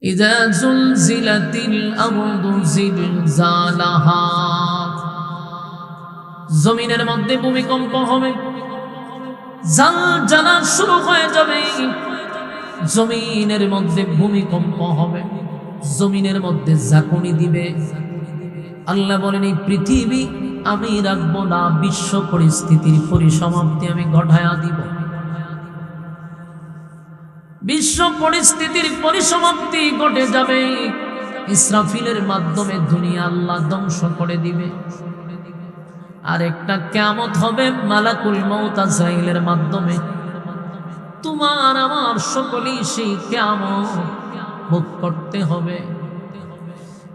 ইযা যুলজিলাতিল আরদু জিলজালাহা, জমিনের মধ্যে ভূমিকম্প হবে, জালজালা শুরু হয়ে যাবে। জমিনের মধ্যে ভূমিকম্প হবে, জমিনের মধ্যে ঝাঁকুনি দিবে। আল্লাহ বলেন এই পৃথিবী আমি রাখবো না, বিশ্ব পরিস্থিতির পরিসমাপ্তি আমি ঘটায়া দিব। বিশ্ব পরিস্থিতির পরিসমাপ্তি ঘটে যাবে। ইসরাফিলের মাধ্যমে দুনিয়া আল্লাহ ধ্বংস করে দিবে। আর একটা কিয়ামত হবে মালাকুল মউত আজরাইলের মাধ্যমে। তোমার আমার সকলেই সেই কিয়ামত ভোগ করতে হবে,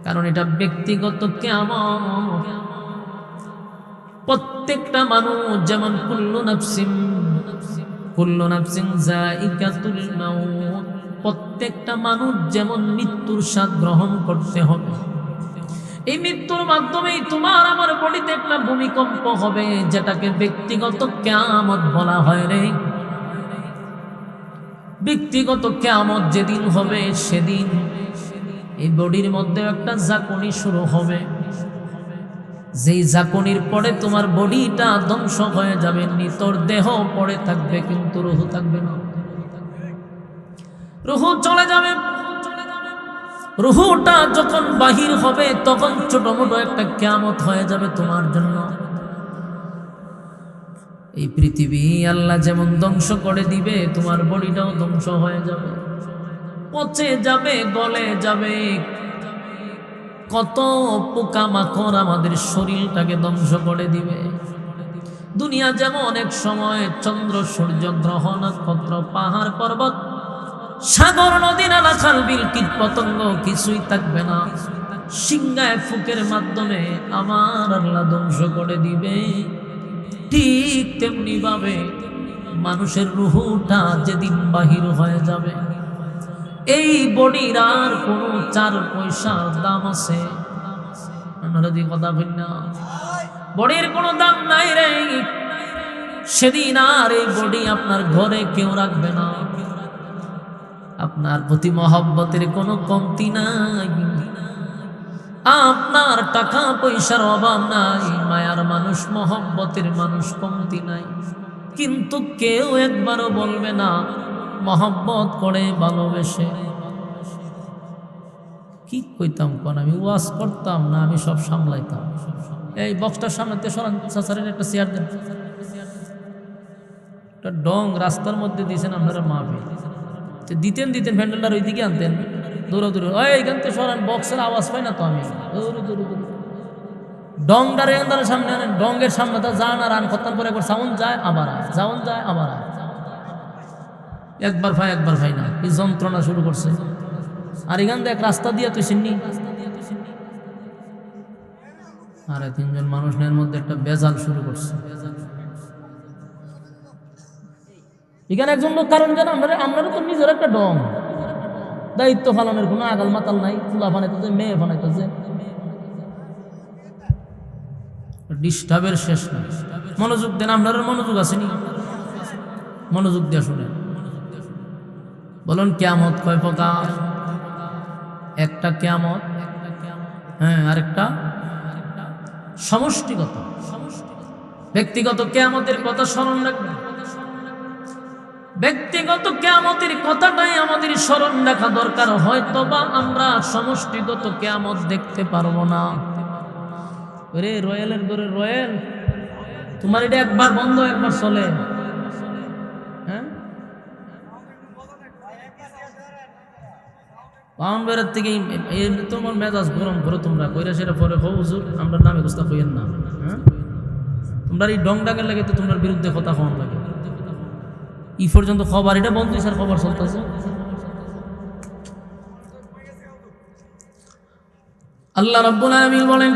কারণ এটা ব্যক্তিগত কিয়ামত। প্রত্যেকটা মানুষ যেমন কুল্লু নাফসিন যায়িকাতুল মাউত, প্রত্যেকটা মানুষ যেমন মৃত্যুর স্বাদ গ্রহণ করতে হবে। এই মৃত্যুর মাধ্যমেই তোমার আমার বডিতে একটা ভূমিকম্প হবে, যেটাকে ব্যক্তিগত কিয়ামত বলা হয় রে। ব্যক্তিগত কিয়ামত যেদিন হবে সেদিন এই বডির মধ্যে একটা ঝাঁকুনি শুরু হবে। যেই ঝাঁকুনির পরে তোমার বডিটা ধ্বংস হয়ে যাবে, তোর দেহ পড়ে থাকবে কিন্তু রূহ থাকবে না। রূহ চলে যাবে। রূহটা যখন বাহির হবে তখন ছোট মোটো একটা কিয়ামত হয়ে যাবে তোমার জন্য। এই পৃথিবী আল্লাহ যেমন ধ্বংস করে দিবে, তোমার বডিটাও ধ্বংস হয়ে যাবে, পচে যাবে, গলে যাবে। কত পোকামাকড় আমাদের শরীরটাকে ধ্বংস করে দিবে। দুনিয়া যেমন অনেক সময় চন্দ্র সূর্য গ্রহ নক্ষত্র পাহাড় পর্বত সাগর নদী নালা খাল বিল কীট পতঙ্গ কিছুই থাকবে না, সিংহায় ফুকের মাধ্যমে আমার আল্লাহ ধ্বংস করে দিবে। ঠিক তেমনি ভাবে মানুষের রূহটা যেদিন বাহির হয়ে যাবে, এই বডির আর কোন 4 পয়সার দাম আছে? আপনারা যে কথা বলেন না, বডির কোনো দাম নাই রে। সেদিন আর এই বডি আপনার ঘরে কেউ রাখবে না। আপনার প্রতি মহব্বতের কোনো কমতি নাই, আপনার টাকা পয়সার অভাব নাই, মায়ার মানুষ মহব্বতের মানুষ কমতি নাই। কিন্তু কেউ একবারও বলবে না মহব্বত করে ভালোবেসে। কি কইতাম কোন, আমি ওয়াজ করতাম না, আমি সব সামলাইতাম। এই বক্সটার সামনে সরান, সাসারের একটা চেয়ার দেন। একটা ডং রাস্তার মধ্যে দিয়েছেন আপনারা মাহফিল দিতেন ভ্যান্ডেলটার ওই দিকে আনতেন, দৌড়ে এইখান থেকে সরান, বক্সের আওয়াজ পাই না তো আমি। ডংটার এখানটার সামনে আনেন, ডঙ্গের সামনে তা যান আর আন খত্তান করে একবার সাউন্ড যায় আবার আয়, সাউন্ড যায় আবার আয়। একবার ভাই না, এই যন্ত্রণা শুরু করছে। আর এখান থেকে এক রাস্তা দিয়ে তুই চিনি, আরে 3 জন মানুষের মধ্যে একটা বেজাল শুরু করছে। এখানে একজন লোক, কারণ জানো আপনারা তো নিজের একটা ডং, দায়িত্ব পালনের কোনো আগাল মাতাল নাই। ফুলা বানাইতেছে, মেয়ে বানাইতেছে, ডিস্টার্বের শেষ নাই। মনোযোগ দেন, আপনার মনোযোগ আসেনি, মনোযোগ দিয়ে শুনেন। বলুন কিয়ামত কয় প্রকার? একটা কিয়ামত, হ্যাঁ, আরেকটা সমষ্টিগত। ব্যক্তিগত কিয়ামতের কথা স্মরণ রাখবেন। ব্যক্তিগত কিয়ামতের কথাটাই আমাদের স্মরণ রাখা দরকার। হয়তো বা আমরা সমষ্টিগত কিয়ামত দেখতে পারবো না। রে রয়েলের ধরে রয়েল, তোমার এটা একবার বন্ধ একবার চলে, হ্যাঁ। পাউন্ডের থেকে তোমার মেজাজ গরম করো তোমরা, কইরা সেটা পরে হো হুজুর আমরা নামে গুস্তা কইেন না, হ্যাঁ। তোমরা এই ডং ডাকের লাগে তো তোমার বিরুদ্ধে কথা কম লাগে। ই পর্যন্ত খবর এটা বন্ধ, স্যার খবর চলতেছে। আল্লাহ রাব্বুল আলামিন বলেন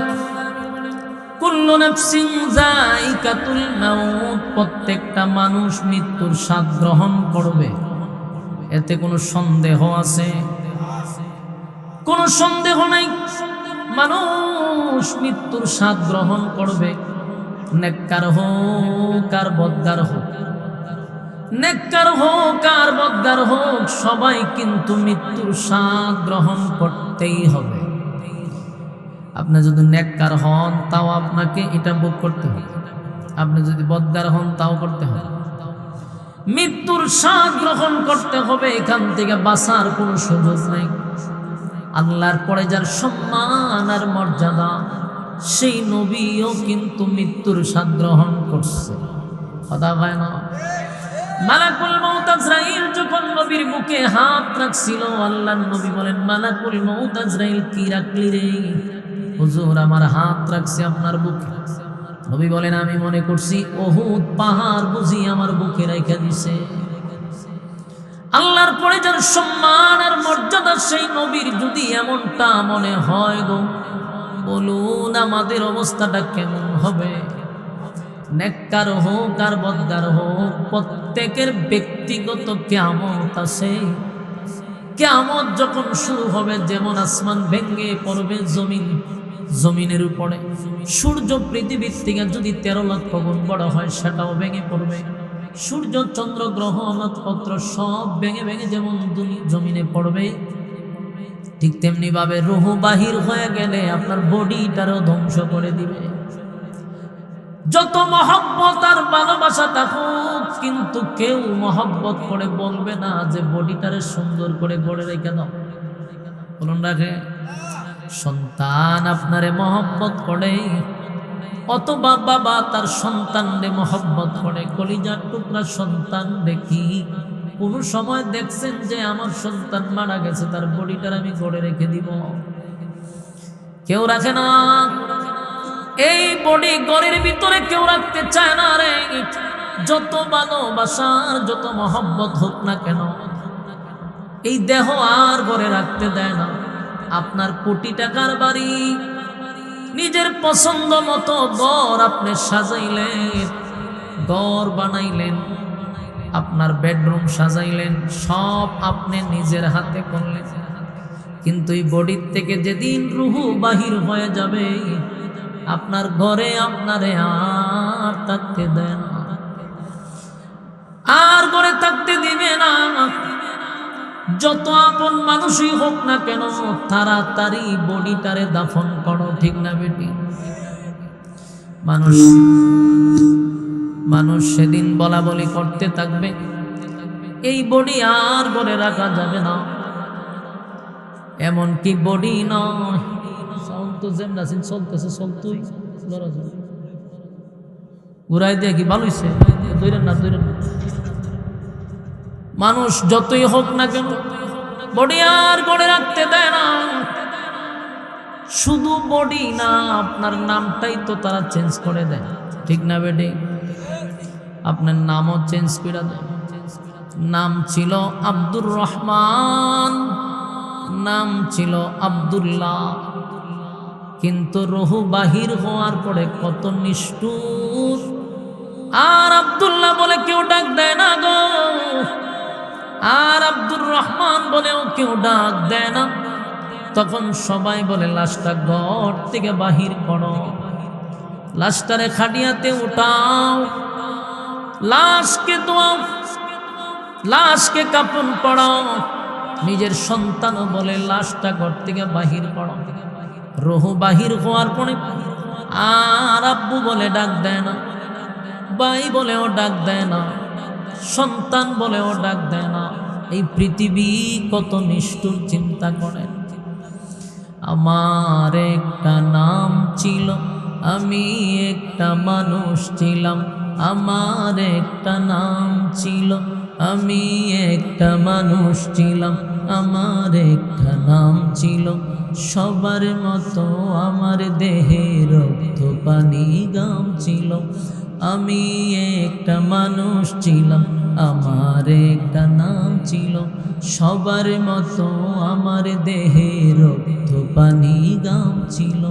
কুল্লু নাফসিন যায়িকাতুল মাউত, প্রত্যেকটা মানুষ মৃত্যুর স্বাদ গ্রহণ করবে। এতে কোনো সন্দেহ আছে? কোনো সন্দেহ নাই। মানুষ মৃত্যুর স্বাদ গ্রহণ করবে, নেককার হোক আর বদকার হোক। নেককার হোক আর বদকার হোক সবাই কিন্তু মৃত্যুর স্বাদ গ্রহণ করতেই হবে। আপনি যদি নেককার হন তাও আপনাকে এটা ভোগ করতে হবে, আপনি যদি বদকার হন তাও করতে হবে। মৃত্যুর স্বাদ গ্রহণ করতে হবে, এখান থেকে বাঁচার কোনো সুযোগ নেই। আল্লাহর পরে যার সম্মান আর মর্যাদা, সেই নবীও কিন্তু মৃত্যুর স্বাদ গ্রহণ করছে। কথা হয় না? মালাকুল মউত আজরাইল যখন নবীর বুকে হাত রাখছিল, আল্লাহর নবী বলেন, মালাকুল মউত আজরাইল কি রাখলি রে? হুজুর আমার হাত রাখছে আপনার বুকে। নবী বলেন, আমি মনে করছি উহুদ পাহাড় বুঝি আমার বুকে রেখে দিছে। আল্লাহর পরে যার সম্মান আর মর্যাদা, সেই নবীর যদি এমনটা মনে হয় গো, বলুন আমাদের অবস্থাটা কেমন হবে? নেককার হোক আর বদকার হোক, প্রত্যেকের ব্যক্তিগত কিয়ামত আছে। কিয়ামত যখন শুরু হবে, যেমন আসমান ভেঙে পড়বে জমিনের উপরে, সূর্য পৃথিবীর থেকে যদি 13 লক্ষ গুণ বড় হয় সেটাও ভেঙে পড়বে। সূর্য চন্দ্র গ্রহ নক্ষত্র সব ভেঙে ভেঙে যেমন জমিনে পড়বে, ঠিক তেমনি ভাবে রূহ বাহির হয়ে গেলে আপনার বডিটারও ধ্বংস করে দিবে। যত মহব্বত আর ভালোবাসা থাকুক, কিন্তু কেউ মহব্বত করে বলবে না যে বডিটারে সুন্দর করে গড়ে রেখে দাও। বলুন রাখে সন্তান আপনারে মহব্বত করে, অথবা বাবা তার সন্তানরে মহব্বত করে। কলিজার টুকরা সন্তান দেখি কোন সময় দেখছেন যে আমার সন্তান মারা গেছে, তার বডিটার আমি গড়ে রেখে দিব? কেউ রাখে না। এই বডি ঘরের ভিতরে কেউ রাখতে চায় না রে। যত ভালোবাসার যত মহব্বত হোক না কেন, এই দেহ আর ঘরে রাখতে দেয় না। আপনার কোটি টাকার বাড়ি, নিজের পছন্দ মতো ঘর আপনি সাজাইলেন, ঘর বানাইলেন, আপনার বেডরুম সাজাইলেন, সব আপনি নিজের হাতে করলেন। কিন্তু এই বডির থেকে যেদিন রূহ বাহির হয়ে যাবে, আপনার ঘরে আপনারে আর থাকতে দেয় না, আর ঘরে থাকতে দিবে না। যত আপন মানুষই হোক না কেন, তাড়াতাড়ি বডিটারে দাফন করো, ঠিক না বেটি? মানুষ সেদিন বলা বলি করতে থাকবে, এই বডি আর ঘরে রাখা যাবে না। এমন কি বডি নয়, তো যেমন চলতেছে চলতই ঘুরাই দিয়ে কি ভালো হয়েছে? দৈরেন না। মানুষ যতই হোক না কেন বডি আর গড়ে রাখতে দেয় না। শুধু বডি না, আপনার নামটাই তো তারা চেঞ্জ করে দেয়, ঠিক না বেটি? আপনার নামও চেঞ্জ করে দেয়। নাম ছিল আব্দুর রহমান, নাম ছিল আব্দুল্লাহ, কিন্তু রূহ বাহির হওয়ার পরে কত নিষ্ঠুর। আর আব্দুল্লাহ বলে কেউ ডাক দেয় না গো, আর আব্দুর রহমান বলেও কেউ ডাক দেয় না। তখন সবাই বলে লাশটা ঘর থেকে বাহির করো, লাশটারে খাটিয়াতে উঠাও, লাশকে দোয়াও, লাশকে কাপড় পরাও। নিজের সন্তানও বলে লাশটা ঘর থেকে বাহির করো। রূহ বাহির হওয়ার পরে আর আব্বু বলে ডাক দেয় না, ভাই বলেও ডাক দেয় না, সন্তান বলেও ডাক দেয় না। এই পৃথিবী কত নিষ্ঠুর, চিন্তা করেন। আমার একটা নাম ছিল, আমি একটা মানুষ ছিলাম। আমার একটা নাম ছিল, আমি একটা মানুষ ছিলাম। আমার একটা নাম ছিল, সবার মতো আমার দেহে রক্ত পানি গাম ছিল। আমি একটা মানুষ ছিলাম, আমার একটা নাম ছিল, সবার মতো আমার দেহে রক্ত পানি গাম ছিল।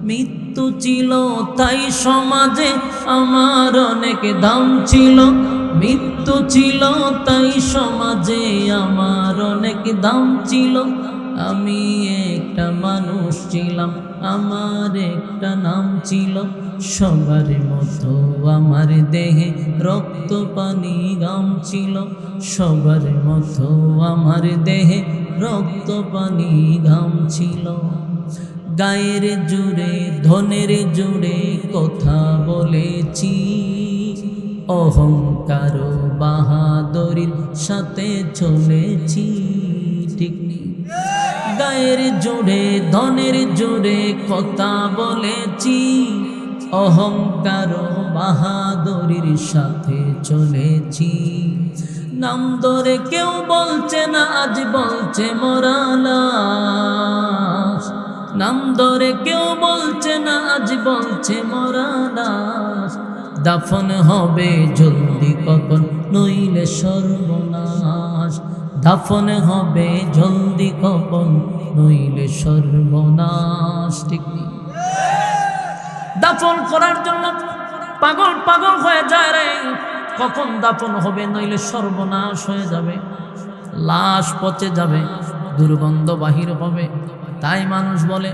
মৃত্যু ছিল তাই সমাজে আমার অনেক দাম ছিল। মৃত্যু ছিল তাই সমাজে আমার অনেক দাম ছিল। আমি একটা মানুষ ছিলাম, আমার একটা নাম ছিল, সবার মতো আমার দেহে রক্ত পানি গাম ছিল, সবার মতো আমার দেহে রক্ত পানি ঘাম ছিল। গায়ের জুড়ে ধনের জুড়ে কথা বলেছি, অহংকার বাহাদুরির সাথে চলেছি। ঠিক নেই? গায়ের জোরে ধনের জোরে কথা বলেছি, অহংকার বাহাদুরির সাথে চলেছি। নাম ধরে কেউ বলছে না, আজ বলছে মোরা লাশ। নাম ধরে কেউ বলছে না, আজ বলছে মোরা লাশ। দাফন হবে জলদি কখন, নইলে সর্বনাশ। দাফন হবে জলদি কখন, নইলে সর্বনাশ। ঠিক নেই? দাফন করার জন্য পাগল পাগল হয়ে যায় রে, কখন দাফন হবে, নইলে সর্বনাশ হয়ে যাবে, লাশ পচে যাবে, দুর্গন্ধ বাহির হবে। তাই মানুষ বলে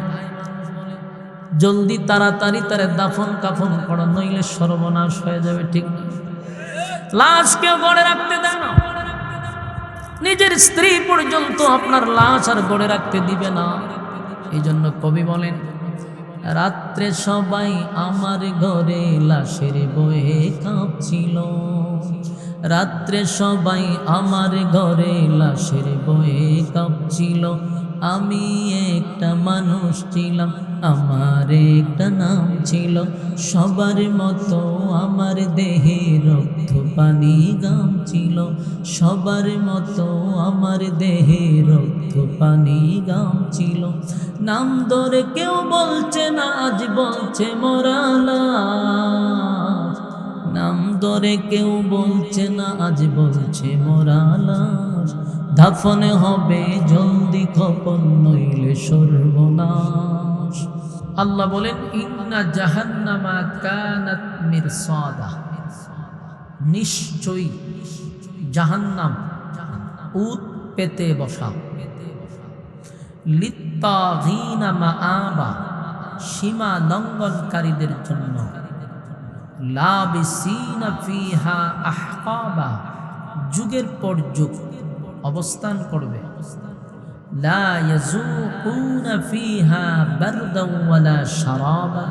জলদি তাড়াতাড়ি তারে দাফন কাফন করা, নইলে সর্বনাশ হয়ে যাবে। ঠিক না? লাশ কেউ গড়ে রাখতে দেয় না, নিজের স্ত্রী পর্যন্ত আপনার লাশ আর গড়ে রাখতে দিবে না। এই জন্য কবি বলেন, রাত্রে সবাই আমার ঘরে লাশের বয়ে কাঁপছিল। রাত্রে সবাই আমার ঘরে লাশের বয়ে কাঁপছিল। আমি একটা মানুষ ছিলাম, আমার একটা নাম ছিল। সবার মতো আমার দেহে রক্ত পানি গাম ছিল। সবার মতো আমার দেহে রক্ত পানি গাম ছিল। নাম ধরে কেউ বলছে না, আজ বলছে মোরা লাশ। নাম ধরে কেউ বলছে না, আজ বলছে মোরা লাশ। দাফন হবে জলদি কখন, নইলে সর্বনাশ। আল্লাহ বলেন, ইন্না জাহান্নামা কানাত মিরসাদা, নিশ্চয়ই জাহান্নাম উত পেতে বসা, লিত্তাগীনা মাআবা, সীমা লঙ্ঘনকারীদের জন্য, লাবিসিনা ফিহা আহকাবা, যুগের পর যুগ অবস্থান করবে। লা ইয়াযুকুনা ফিহা বারদান ওয়ালা শারাবা,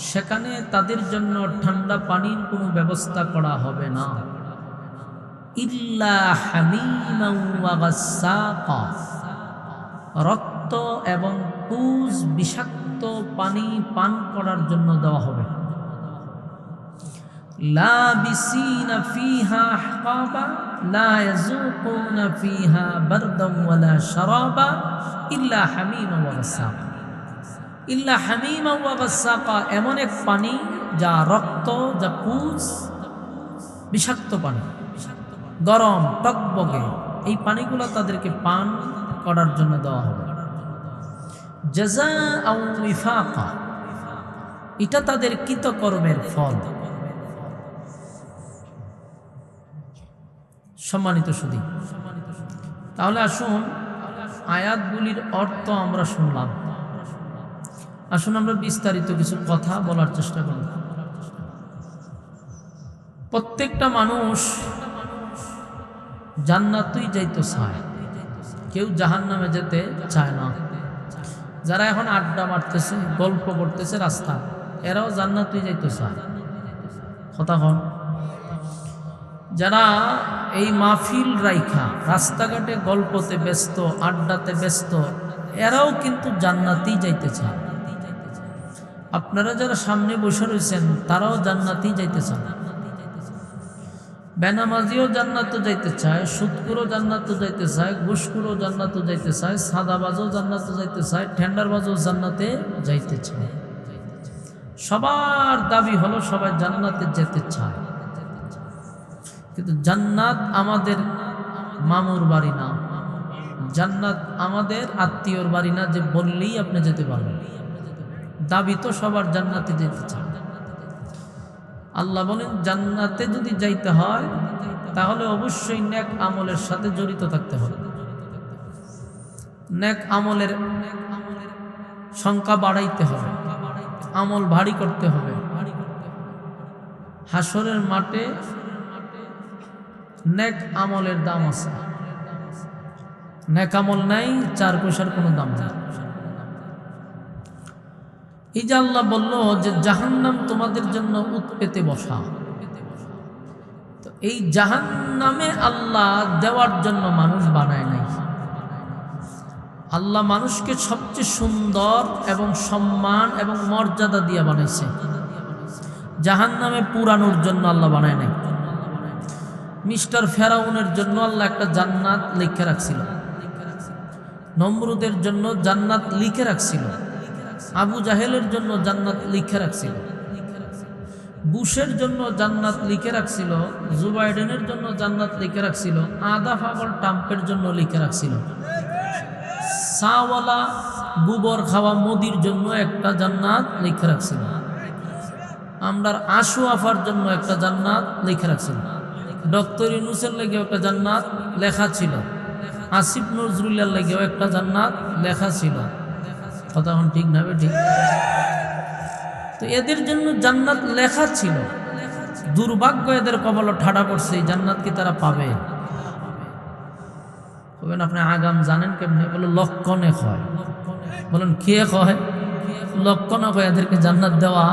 সেখানে তাদের জন্য ঠান্ডা পানির কোনো ব্যবস্থা করা হবে না। ইল্লা হামিমান ওয়া গাসসাকা, রক্ত এবং পুজ বিষাক্ত পানি পান করার জন্য দেওয়া হবে। লাবিসিনা ফিহা আহকাবা লা ইয়াযুকুনা ফিহা বারদান ওয়ালা শারাবা ইল্লা হামিমান ওয়া গাসসাকা। ইল্লা হামিমান ওয়া গাসসাকা, এমন এক পানি যা রক্ত, যা পুজ, বিষাক্ত পানি, গরম টকবগে, এই পানিগুলো তাদেরকে পান করার জন্য দেওয়া হবে। জাযাআও ওয়িফাকা, এটা তাদের কৃতকর্মের ফল। সম্মানিত সুধী, তাহলে আসুন আয়াতগুলির অর্থ আমরা শুনলাম, আসুন আমরা বিস্তারিত কিছু কথা বলার চেষ্টা করব। প্রত্যেকটা মানুষ জান্নাতেই যাইতে চায়, কেউ জাহান্নামে যেতে চায় না। যারা এখন আড্ডা মারতেছে, গল্প করতেছে রাস্তা, এরাও জান্নাতেই যাইতে চায়। কথা হন, যারা এই মাহফিল রাইখা রাস্তাঘাটে গল্পতে ব্যস্ত, আড্ডাতে ব্যস্ত, এরাও কিন্তু জান্নাতেই যাইতে চায়। আপনারা যারা সামনে বসে রয়েছেন, তারাও জান্নাতেই যাইতে চান। বেনামাজিও জান্নাতে যাইতে চায়, সুদখোরও জান্নাতে যাইতে চায়, ঘুষখোরও জান্নাতে যাইতে চায়, সাদাবাজও জান্নাতে যাইতে চায়, টেন্ডারবাজও জান্নাতে যাইতে চায়। সবার দাবি হলো সবাই জান্নাতে যেতে চায়। কিন্তু জান্নাত আমাদের মামুর বাড়ি না, জান্নাত আমাদের আত্মীয়র বাড়ি না যে বললেই আপনি যেতে পারবেন। দাবি তো সবার জান্নাতে যেতে চায়। আল্লাহ বলেন, জান্নাতে যদি যাইতে হয় তাহলে অবশ্যই নেক আমলের সাথে জড়িত থাকতে হবে। নেক আমলের সংখ্যা বাড়াইতে হবে। আমল ভারী করতে হবে। হাসরের মাঠে নেক আমলের দাম আছে, নেক আমল নাই 4 পয়সার কোনো দাম নেই। এই যে আল্লাহ বলল যে জাহান্নাম তোমাদের জন্য উৎপেতে বসা, তো এই জাহান্নামে আল্লাহ দেওয়ার জন্য মানুষ বানায় নাই। আল্লাহ মানুষকে সবচেয়ে সুন্দর এবং সম্মান এবং মর্যাদা দিয়ে বানাইছে, জাহান্নামে পুরানোর জন্য আল্লাহ বানায় নাই। মিস্টার ফেরাউনের জন্য আল্লাহ একটা জান্নাত লিখে রাখছিল, নমরুদের জন্য জান্নাত লিখে রাখছিল, আবু জাহেলের জন্য জান্নাত লিখে রাখছিল, বুশের জন্য জান্নাত লিখে রাখছিল, জো বাইডেনের জন্য জান্নাত লিখে রাখছিল, আদা পাগল ট্রাম্পের জন্য লিখে রাখছিল, চাওয়ালা গোবর খাওয়া মোদির জন্য একটা জান্নাত লিখে রাখছিল, আমরার আশু আফার জন্য একটা জান্নাত লিখে রাখছিল, ডক্টর ইউনুসের লেগেও একটা জান্নাত লেখা ছিল, আসিফ নজরুলের লেগেও একটা জান্নাত লেখা ছিল। কথা এখন ঠিক না ঠিক? তো এদের জন্য জান্নাত লেখা ছিল, দুর্ভাগ্য এদের কপাল ঠাড়া করছে, এই জান্নাত কি তারা পাবে? বলেন আপনি আগাম জানেন কেমনে? বলে লক্ষণে হয়। বলেন কে হয়? লক্ষণে হয় এদেরকে জান্নাত দেওয়া।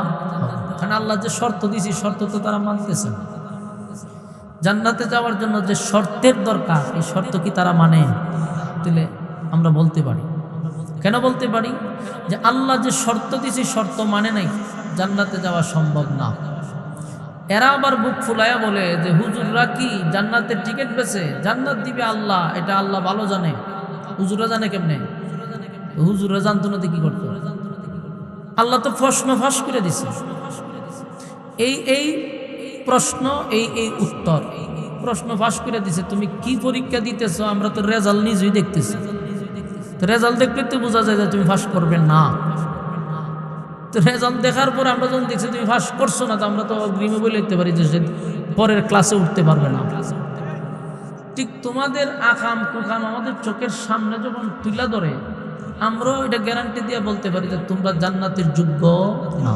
কারণ আল্লাহ যে শর্ত দিয়েছি, শর্ত তো তারা মানতেছে না। জান্নাতে যাওয়ার জন্য যে শর্তের দরকার, এই শর্ত কি তারা মানে? তাহলে আমরা বলতে পারি, কেন বলতে পারি? যে আল্লাহ যে শর্ত দিয়েছি শর্ত মানে নাই, জান্নাতে যাওয়া সম্ভব না। এরা আবার বুক ফুলাইয়া বলে যে হুজুররা কি জান্নাতের টিকিট বেছে জান্নাত দিবে আল্লাহ, এটা আল্লাহ ভালো জানে। হুজুররা জানে কেমনে? হুজুররা জানতো না, কি করতো? আল্লাহ তো প্রশ্ন ফাঁস করে দিছে, এই প্রশ্ন, এই উত্তর, প্রশ্ন ফাঁস করে দিছে। তুমি কি পরীক্ষা দিতেছো? আমরা তো রেজাল্ট নিজেই দেখতেছি, তো রেজাল্ট দেখলে তো বোঝা যায় যে তুমি ফাঁস করবে না। তো রেজাল্ট দেখার পর আমরা যখন দেখছি তুমি ফাঁস করছো না, তো আমরা তো অগ্রিমে বলে দিতে পারি যে সে পরের ক্লাসে উঠতে পারবে না। ঠিক তোমাদের আকাম কুকাম আমাদের চোখের সামনে যখন তুলে ধরে, আমরাও এটা গ্যারান্টি দিয়ে বলতে পারি যে তোমরা জান্নাতের যোগ্য না।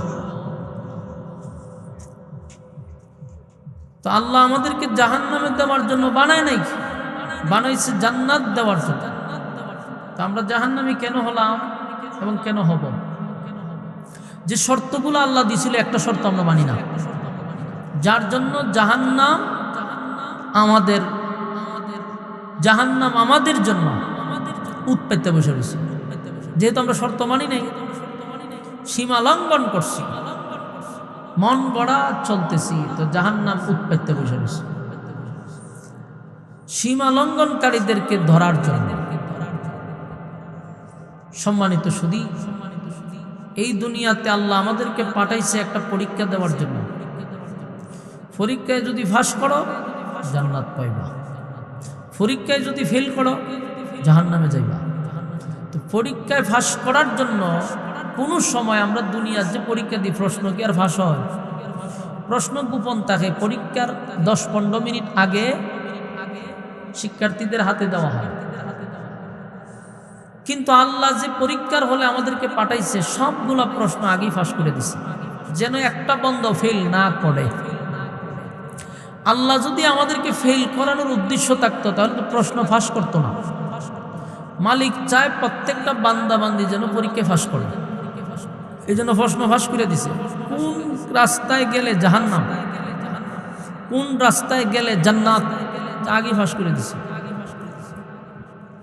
তো আল্লাহ আমাদেরকে জাহান্নামে দেওয়ার জন্য বানায় নাই, বানাইছে জান্নাত দেওয়ার জন্য। তো আমরা জাহান্নামী কেন হলাম এবং কেন হব? যে শর্তগুলো আল্লাহ দিয়েছিল একটা শর্ত আমরা মানি না, যার জন্য জাহান্নাম আমাদের, জাহান্নাম আমাদের জন্য উৎপেতে বসে রয়েছে। যেহেতু আমরা শর্ত মানি নাই, সীমা লঙ্ঘন করছি, মন গড়া চলতেছি, তো জাহান্নাম উৎপেতে বসে রয়েছে সীমা লঙ্ঘনকারীদেরকে ধরার জন্য। সম্মানিত সুধী, এই দুনিয়াতে আল্লাহ আমাদেরকে পাঠাইছে একটা পরীক্ষা দেওয়ার জন্য। পরীক্ষায় যদি ফাঁস করো জান্নাত পাইবা, পরীক্ষায় যদি ফেল করো জাহান্নামে যাইবা। তো পরীক্ষায় ফাঁস করার জন্য কোনো সময় আমরা দুনিয়ার যে পরীক্ষা দিই, প্রশ্ন কি আর ফাঁস হয়? প্রশ্ন গোপন থাকে, পরীক্ষার 10-15 মিনিট আগে শিক্ষার্থীদের হাতে দেওয়া হয়। কিন্তু আল্লাহ যে পরীক্ষার হলে আমাদেরকে পাঠাইছে, সবগুলা প্রশ্ন আগেই ফাঁস করে দিছে, যেন একটা বন্ধ ফেল না করে। আল্লাহ যদি আমাদেরকে ফেল করানোর উদ্দেশ্য থাকতো, তাহলে তো প্রশ্ন ফাঁস করতো না। মালিক চায় প্রত্যেকটা বান্দাবান্দি যেন পরীক্ষায় ফাঁস করে, এই জন্য প্রশ্ন ফাঁস করে দিছে। কোন রাস্তায় গেলে জাহান্নাম, কোন রাস্তায় গেলে জান্নাত, আগে ফাঁস করে দিছে।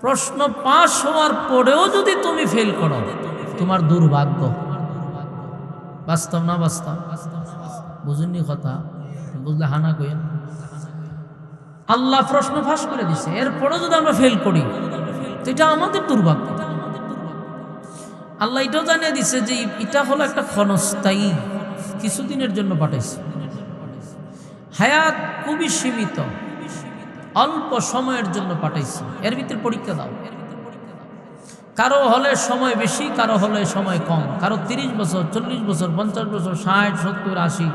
প্রশ্ন পাস হওয়ার পরেও যদি তুমি ফেল করো, তোমার দুর্ভাগ্য। বাস্তব না বাস্তব? বুঝুননি কথা? বুঝলে হানা কইয়া। আল্লাহ প্রশ্ন ফাঁস করে দিছে, এরপরেও যদি আমরা ফেল করি, তো এটা আমাদের দুর্ভাগ্য। আল্লাহ এটাও জানিয়ে দিছে যে এটা হলো একটা ক্ষণস্থায়ী, কিছুদিনের জন্য পাঠাইছে। হায়াত খুবই সীমিত, অল্প সময়ের জন্য পাঠাইছে, এর ভিতরে পরীক্ষা দাও। কারো হলে সময় বেশি, কারো হলে সময় কম, কারো 30 বছর, 40 বছর, 50 বছর, 60, 70, 80,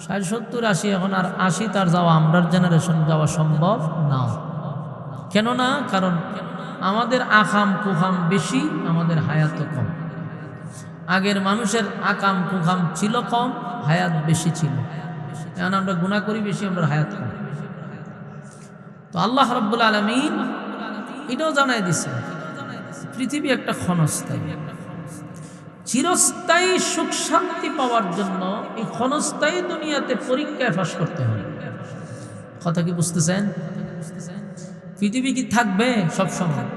60, 70, 80। এখন আর 80 তার যাওয়া, আমরার জেনারেশন যাওয়া সম্ভব না। কেন না? কারণ আমাদের আকাম কুকাম বেশি, আমাদের হায়াত কম। আগের মানুষের আকাম কুকাম ছিল কম, হায়াত বেশি ছিল। এখন আমরা গুনাহ করি বেশি, আমরা হায়াত কম। তো আল্লাহ রাব্বুল আলামিন এটাও জানাই দিছে, পৃথিবী একটা ক্ষণস্থায়ী। চিরস্থায়ী সুখ শান্তি পাওয়ার জন্য এই ক্ষণস্থায়ী দুনিয়াতে পরীক্ষায় ফাঁস করতে হবে। কথা কি বুঝতেছেন? পৃথিবী কি থাকবে সবসময়?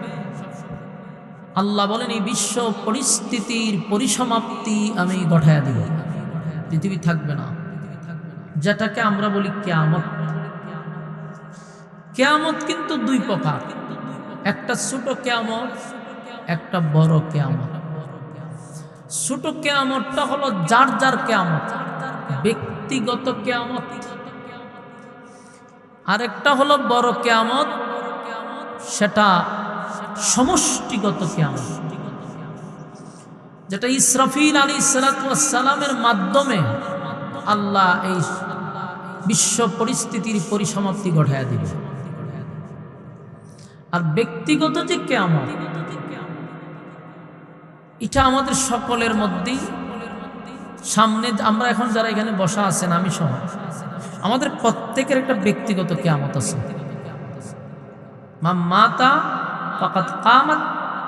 আল্লাহ বলেন এই বিশ্ব পরিস্থিতির পরিসমাপ্তি আমি ঘটায়া দিব, পৃথিবী থাকবে না। যেটাকে আমরা বলি কিয়ামত। কিয়ামত কিন্তু দুই প্রকার, একটা ছোট কিয়ামত, একটা বড় কিয়ামত। ছোট কিয়ামতটা হলো যার যার কিয়ামত, ব্যক্তিগত কিয়ামত। আরেকটা হলো বড় কিয়ামত, সেটা সমষ্টিগত কিয়ামত, যেটা ইসরাফিল আলাইহিস সালাতু ওয়াস সালামের মাধ্যমে আল্লাহ এই বিশ্ব পরিস্থিতির পরিসমাপ্তি ঘটায়া দিবে। আর ব্যক্তিগত যে কিয়ামত, এটা আমাদের সকলের মধ্যেই সামনে। আমরা এখন যারা এখানে বসা আছেন, আমি সহ, আমাদের প্রত্যেকের একটা ব্যক্তিগত কিয়ামত আছে। মা মাতা ফাকাত কামাত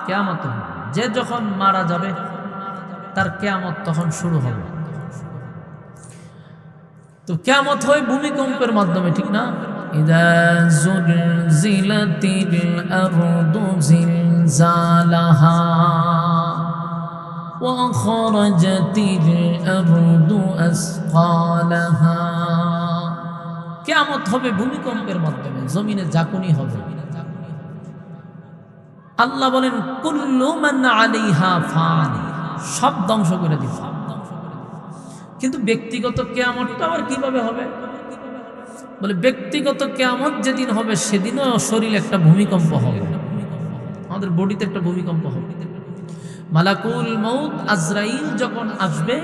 কিয়ামতুহু, যে যখন মারা যাবে তার কিয়ামত তখন শুরু হবে। তো কিয়ামত হয় ভূমিকম্পের মাধ্যমে, ঠিক না? ইযা যুলজিলাতিল আরদু জিলজালাহা ওয়া খরাজাতিল আরদু আসকালাহা। কিয়ামত হবে ভূমিকম্পের মাধ্যমে, জমিনে ঝাঁকুনি হবে। আল্লাহ বলেন কুল্লু মান আলাইহা ফান, সব ধ্বংস করে দিবে। কিন্তু ব্যক্তিগত কিয়ামতটা আবার কিভাবে হবে? বলে ব্যক্তিগত কিয়ামত যেদিন হবে সেদিনও শরীরে একটা ভূমিকম্প হবে, আমাদের বডিতে একটা ভূমিকম্প হবে। মালাকুল মউত আজরাইল যখন আসবে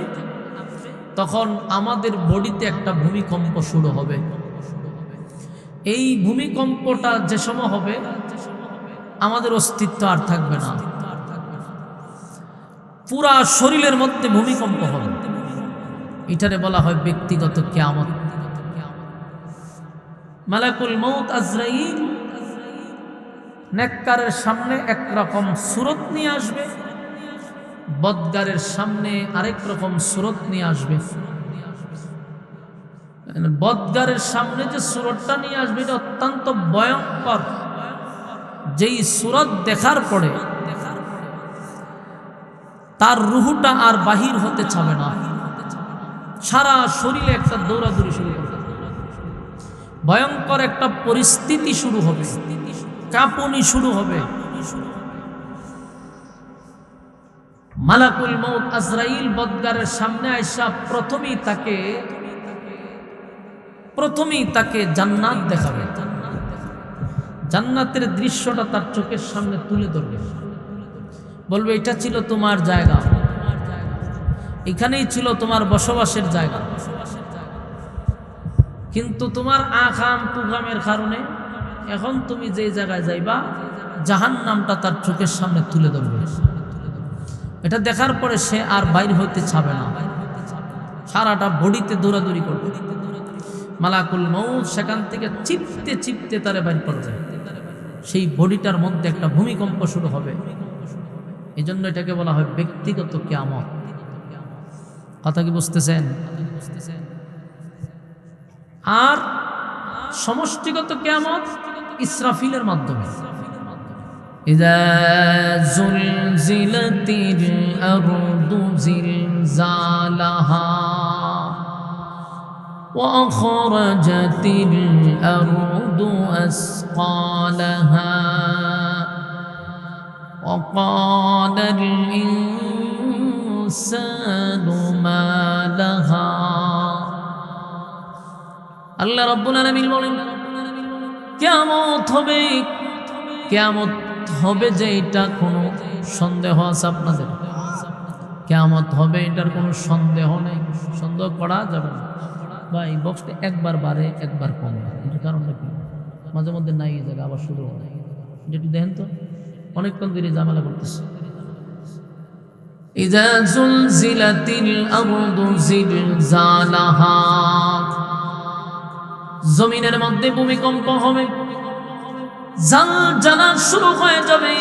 তখন আমাদের বডিতে একটা ভূমিকম্প শুরু হবে। এই ভূমিকম্পটা যে সময় হবে আমাদের অস্তিত্ব আর থাকবে না, পুরা শরীরের মধ্যে ভূমিকম্প হবে। এটারে বলা হয় ব্যক্তিগত কিয়ামত। মালাকুল মউত আজরাইল নেককারের সামনে একরকম সূরত নিয়ে আসবে, বদকারের সামনে আরেক রকম সূরত নিয়ে আসবে। বদকারের সামনে যে সূরতটা নিয়ে আসবে এটা অত্যন্ত ভয়ঙ্কর, যেই সূরত দেখার পরে তার রুহটা আর বাহির হতে চাবে না, সারা শরীরে একটা দৌড়াদৌড়ি শুরু করবে, ভয়ঙ্কর একটা পরিস্থিতি শুরু হবে, কাঁপুনি শুরু হবে। মালাকুল মউত আজরাইল বদকারের সামনে আইসা প্রথমেই তাকে জান্নাত দেখাবে। জান্নাতের দৃশ্যটা তার চোখের সামনে তুলে ধরবে, বলবে এটা ছিল তোমার জায়গা, এখানেই ছিল তোমার বসবাসের জায়গা, কিন্তু তোমার আকাম কুকামের কারণে এখন তুমি যে জায়গায় যাইবা জাহান্নামটা তার চোখের সামনে তুলে ধরবে। এটা দেখার পরে সে আর বাইর হইতে চাবে না, সারাটা বডিতে দৌড়াদৌড়ি করবে। মালাকুল মউত সেখান থেকে চিপতে চিপতে তারে বাইর করবে, সেই বডিটার মধ্যে একটা ভূমিকম্প শুরু হবে। এই জন্য এটাকে বলা হয় ব্যক্তিগত কিয়ামত। কথা কি বুঝতেছেন? আর সমষ্টিগত কিয়ামত ইসরাফিলের মাধ্যমে। ইযা যুলজিলাতিল আরদু জিলজালাহা ওয়া খরাজাতিল আরদু আসকালাহা ওয়া ক্বালাল ইনসানু মা লাহা। আল্লাহ রাব্বুল আলামিন বলেন কিয়ামত হবে, কিয়ামত হবে যে এটা কোনো সন্দেহ আছে আপনাদের? কিয়ামত হবে এটার কোনো সন্দেহ নেই, সন্দেহ করা যাবে না। ভাই বক্সটা একবার বাড়ে একবার কমে, এটার কারণটা কি? মাঝে মধ্যে নাই এই জায়গা আবার শুরু হয়, যেটি দেখেন তো অনেকক্ষণ ধরে ঝামেলা করতেছে। ইযা যুলজিলাতিল আরদু জিলজালাহা, জমিনের মধ্যে ভূমিকম্প হবে, জালজালা শুরু হয়ে যাবে,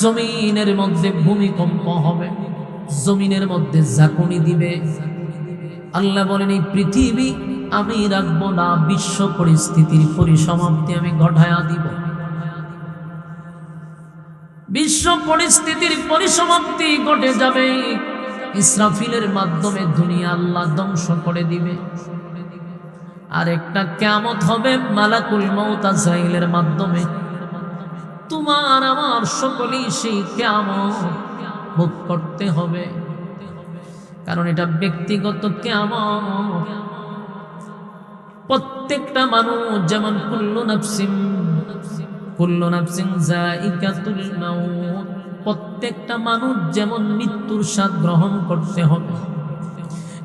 জমিনের মধ্যে ভূমিকম্প হবে, জমিনের মধ্যে ঝাঁকুনি দিবে। আল্লাহ বলেন এই পৃথিবী আমি রাখবো না, বিশ্ব পরিস্থিতির পরিসমাপ্তি আমি ঘটায়া দিব। বিশ্ব পরিস্থিতির পরিসমাপ্তি ঘটে যাবে, ইসরাফিলের মাধ্যমে দুনিয়া আল্লাহ ধ্বংস করে দিবে। আর একটা কিয়ামত হবে মালাকুল মউত আজরাইলের মাধ্যমে। তোমার আমার সকলেই সেই কিয়ামত ভোগ করতে হবে, কারণ এটা ব্যক্তিগত কিয়ামত। প্রত্যেকটা মানুষ যেমন কুল্লু নাফসিন যায়িকাতুল মাউত, প্রত্যেকটা মানুষ যেমন মৃত্যুর স্বাদ গ্রহণ করতে হবে।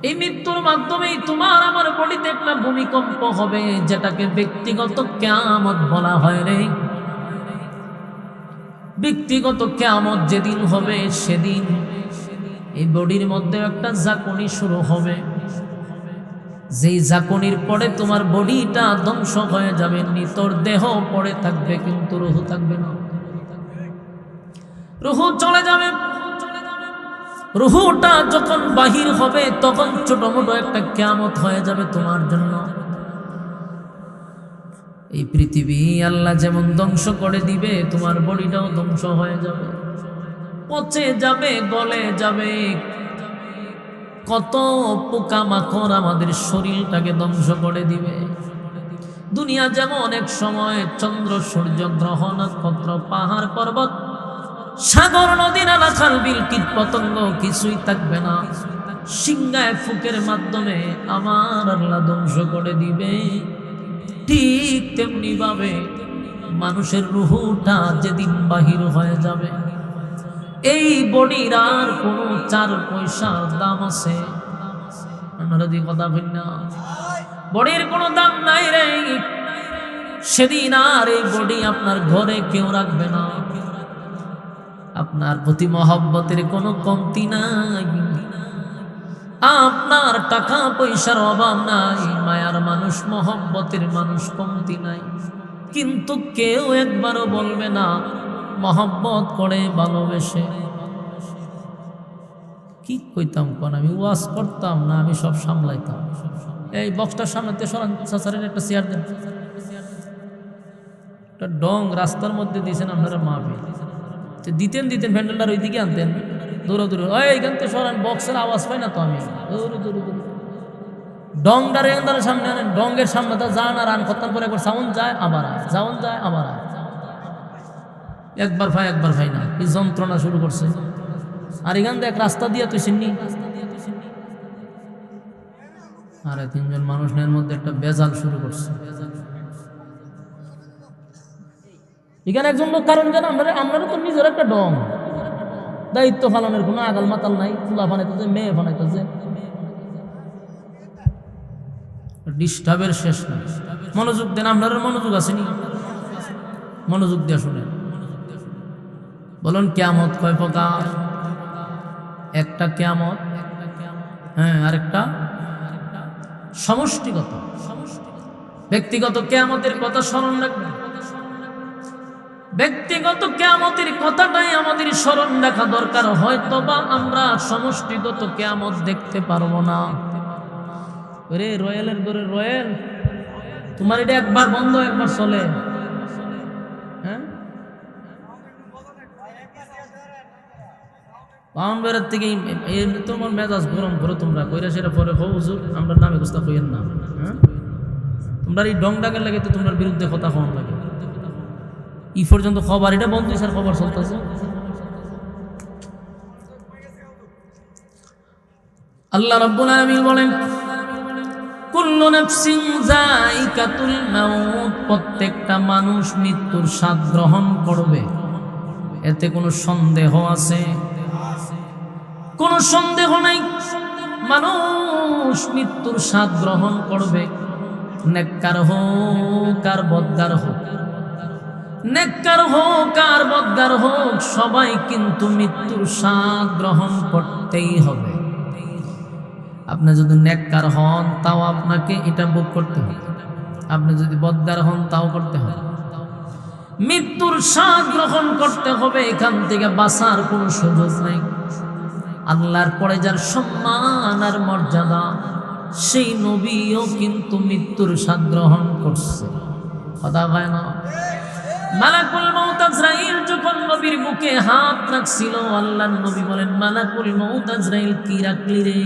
এই মৃত্যুর মাধ্যমেই তোমার আমার বডিতে একটা ভূমিকম্প হবে, যেটাকে ব্যক্তিগত কিয়ামত বলা হয় রে। ব্যক্তিগত কিয়ামত যেদিন হবে সেদিন এই বডির মধ্যে একটা ঝাঁকুনি শুরু হবে। যেই ঝাঁকুনির পরে তোমার বডিটা ধ্বংস হয়ে যাবে, নিতর দেহ পড়ে থাকবে কিন্তু রূহ থাকবে না। রূহ চলে যাবে। রূহটা যখন বাহির হবে তখন ছোট মোটো একটা কিয়ামত হয়ে যাবে তোমার জন্য। এই পৃথিবী আল্লাহ যেমন ধ্বংস করে দিবে, তোমার বডিটাও ধ্বংস হয়ে যাবে, পচে যাবে, গলে যাবে। কত পোকামাকড় আমাদের শরীরটাকে ধ্বংস করে দিবে। দুনিয়া যেমন অনেক সময় চন্দ্র সূর্য গ্রহ নক্ষত্র পাহাড় পর্বত সাগর নদী নালা খাল বিল কীট পতঙ্গ কিছুই থাকবে না, সিংহায় ফুকের মাধ্যমে আমার আল্লাহ ধ্বংস করে দিবে। ঠিক তেমনি ভাবে মানুষের রূহটা যেদিন বাহির হয়ে যাবে, এই বডির আর কোনো 4 পয়সার দাম আছে? আপনারা যে কথা বলেন না, বডির কোনো দাম নাই রে। সেদিন আর এই বডি আপনার ঘরে কেউ রাখবে না। আপনার প্রতি মহব্বতের কোনো কমতি নাই, আপনার টাকা পয়সার অভাব নাই, মায়ার মানুষ মহব্বতের মানুষ কমতি নাই। কিন্তু কেউ একবারও বলবে না মহব্বত করে ভালোবেসে। কি কইতাম কোন, আমি ওয়াজ করতাম না, আমি সব সামলাইতাম। এই বক্সটার সামনে সরান, সাসারের একটা চেয়ার দেন। একটা ডং রাস্তার মধ্যে দিয়েছেন আপনারা মাহফিল দিতেন ভ্যান্ডেলটার ওইদিকে আনতেন, দৌড়াদৌড়ি এইখান থেকে সরান, বক্সের আওয়াজ পাই না তো আমি। ডংটার এখানটার সামনে আনেন, ডঙ্গের সামনে তো যান আর আন করতাম পরে একবার সাউন্ড যায় আবার আয়, সাউন্ড যায় আবার আয়, একবার ভাই না, এই যন্ত্রণা শুরু করছে। আর এখান থেকে এক রাস্তা দিয়ে তুই চিনি, আরে 3 জন মানুষের মধ্যে একটা বেজাল শুরু করছে। এখানে একজন লোক, কারণ জান আপনারা তো নিজের একটা ডং, দায়িত্ব পালনের কোনো আগাল মাতাল নাই, চুলা বানাইতেছে, মেয়ে বানাইতেছে, ডিস্টার্বের শেষ নাই। মনোযোগ দেন, আপনার মনোযোগ আসেনি, মনোযোগ দিয়ে শুনেন। বলুন কিয়ামত কয় প্রকার? একটা কিয়ামত, হ্যাঁ, আরেকটা সমষ্টিগত। ব্যক্তিগত কিয়ামতের কথা স্মরণ রাখবেন। ব্যক্তিগত কিয়ামতের কথাটাই আমাদের স্মরণ রাখা দরকার। হয়তো বা আমরা সমষ্টিগত কিয়ামত দেখতে পারবো না। ওরে রয়েলের দরে রয়েল, তোমার এটা একবার বন্ধ একবার চলে, হ্যাঁ, পাউন্ডের থেকে তোমার মেজাজ গরম করো তোমরা, কইরা সেটা পরে হো হুজুর আমরা নামে গুস্তা কইয়েন না। হ্যাঁ, তোমরা এই ডং ডাকের লাগে তো তোমার বিরুদ্ধে কথা কম লাগে। ই পর্যন্ত খবর এটা বন্ধ, স্যার খবর চলতেছে। আল্লাহ রাব্বুল আলামিন বলেন কুল্লু নাফসিন যায়িকাতুল মাউত, প্রত্যেকটা মানুষ মৃত্যুর স্বাদ গ্রহণ করবে। এতে কোনো সন্দেহ আছে? কোনো সন্দেহ নাই। মানুষ মৃত্যুর স্বাদ গ্রহণ করবে, নেককার হোক আর বদকার হোক। নেককার হোক আর বদকার হোক সবাই কিন্তু মৃত্যুর স্বাদ গ্রহণ করতেই হবে। আপনি যদি নেককার হন তাও আপনাকে এটা ভোগ করতে হবে, আপনি যদি বদকার হন তাও করতে হবে। মৃত্যুর স্বাদ গ্রহণ করতে হবে, এখান থেকে বাঁচার কোনো সুযোগ নেই। আল্লাহর পরে যার সম্মান আর মর্যাদা, সেই নবীও কিন্তু মৃত্যুর স্বাদ গ্রহণ করছে। কথা হয় না? মালাকুল মউত আজরাইল যখন নবীর বুকে হাত রাখছিল, আল্লাহর নবী বলেন, মালাকুল মউত আজরাইল কি রাখলি রে?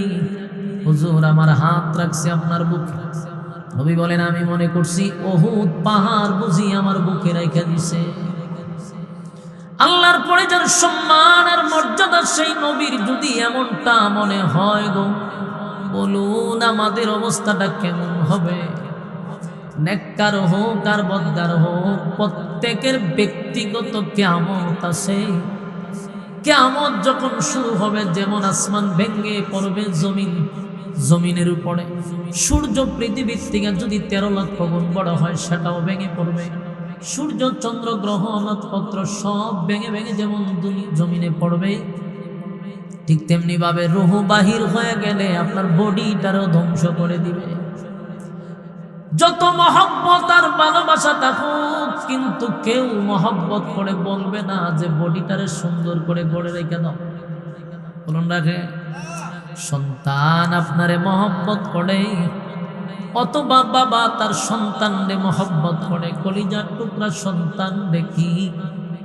হুজুর আমার হাত রাখছে আপনার বুকে। নবী বলেন, আমি মনে করছি উহুদ পাহাড় বুঝি আমার বুকে রেখে দিছে। আল্লাহর পরে যার সম্মান আর মর্যাদা, সেই নবীর যদি এমনটা মনে হয় গো, বলুন আমাদের অবস্থাটা কেমন হবে? নেককার হোক আর বদকার হোক, প্রত্যেকের ব্যক্তিগত কিয়ামত আছে। কিয়ামত যখন শুরু হবে, যেমন আসমান ভেঙে পড়বে জমিনের উপরে, সূর্য পৃথিবীর থেকে যদি 13 লক্ষ গুণ বড় হয় সেটাও ভেঙে পড়বে। সূর্য চন্দ্র গ্রহ নক্ষত্র সব ভেঙে ভেঙে যেমন জমিনে পড়বে, ঠিক তেমনি ভাবে রূহ বাহির হয়ে গেলে আপনার বডিটারও ধ্বংস করে দিবে। যত মহব্বত আর ভালোবাসা থাকুক, কিন্তু কেউ মহব্বত করে বলবে না যে বডিটারে সুন্দর করে গড়ে রেখে দাও। বলুন রাখে সন্তান আপনারে মহব্বত করে, অথবা বাবা তার সন্তানরে মহব্বত করে। কলিজার টুকরা সন্তান দেখি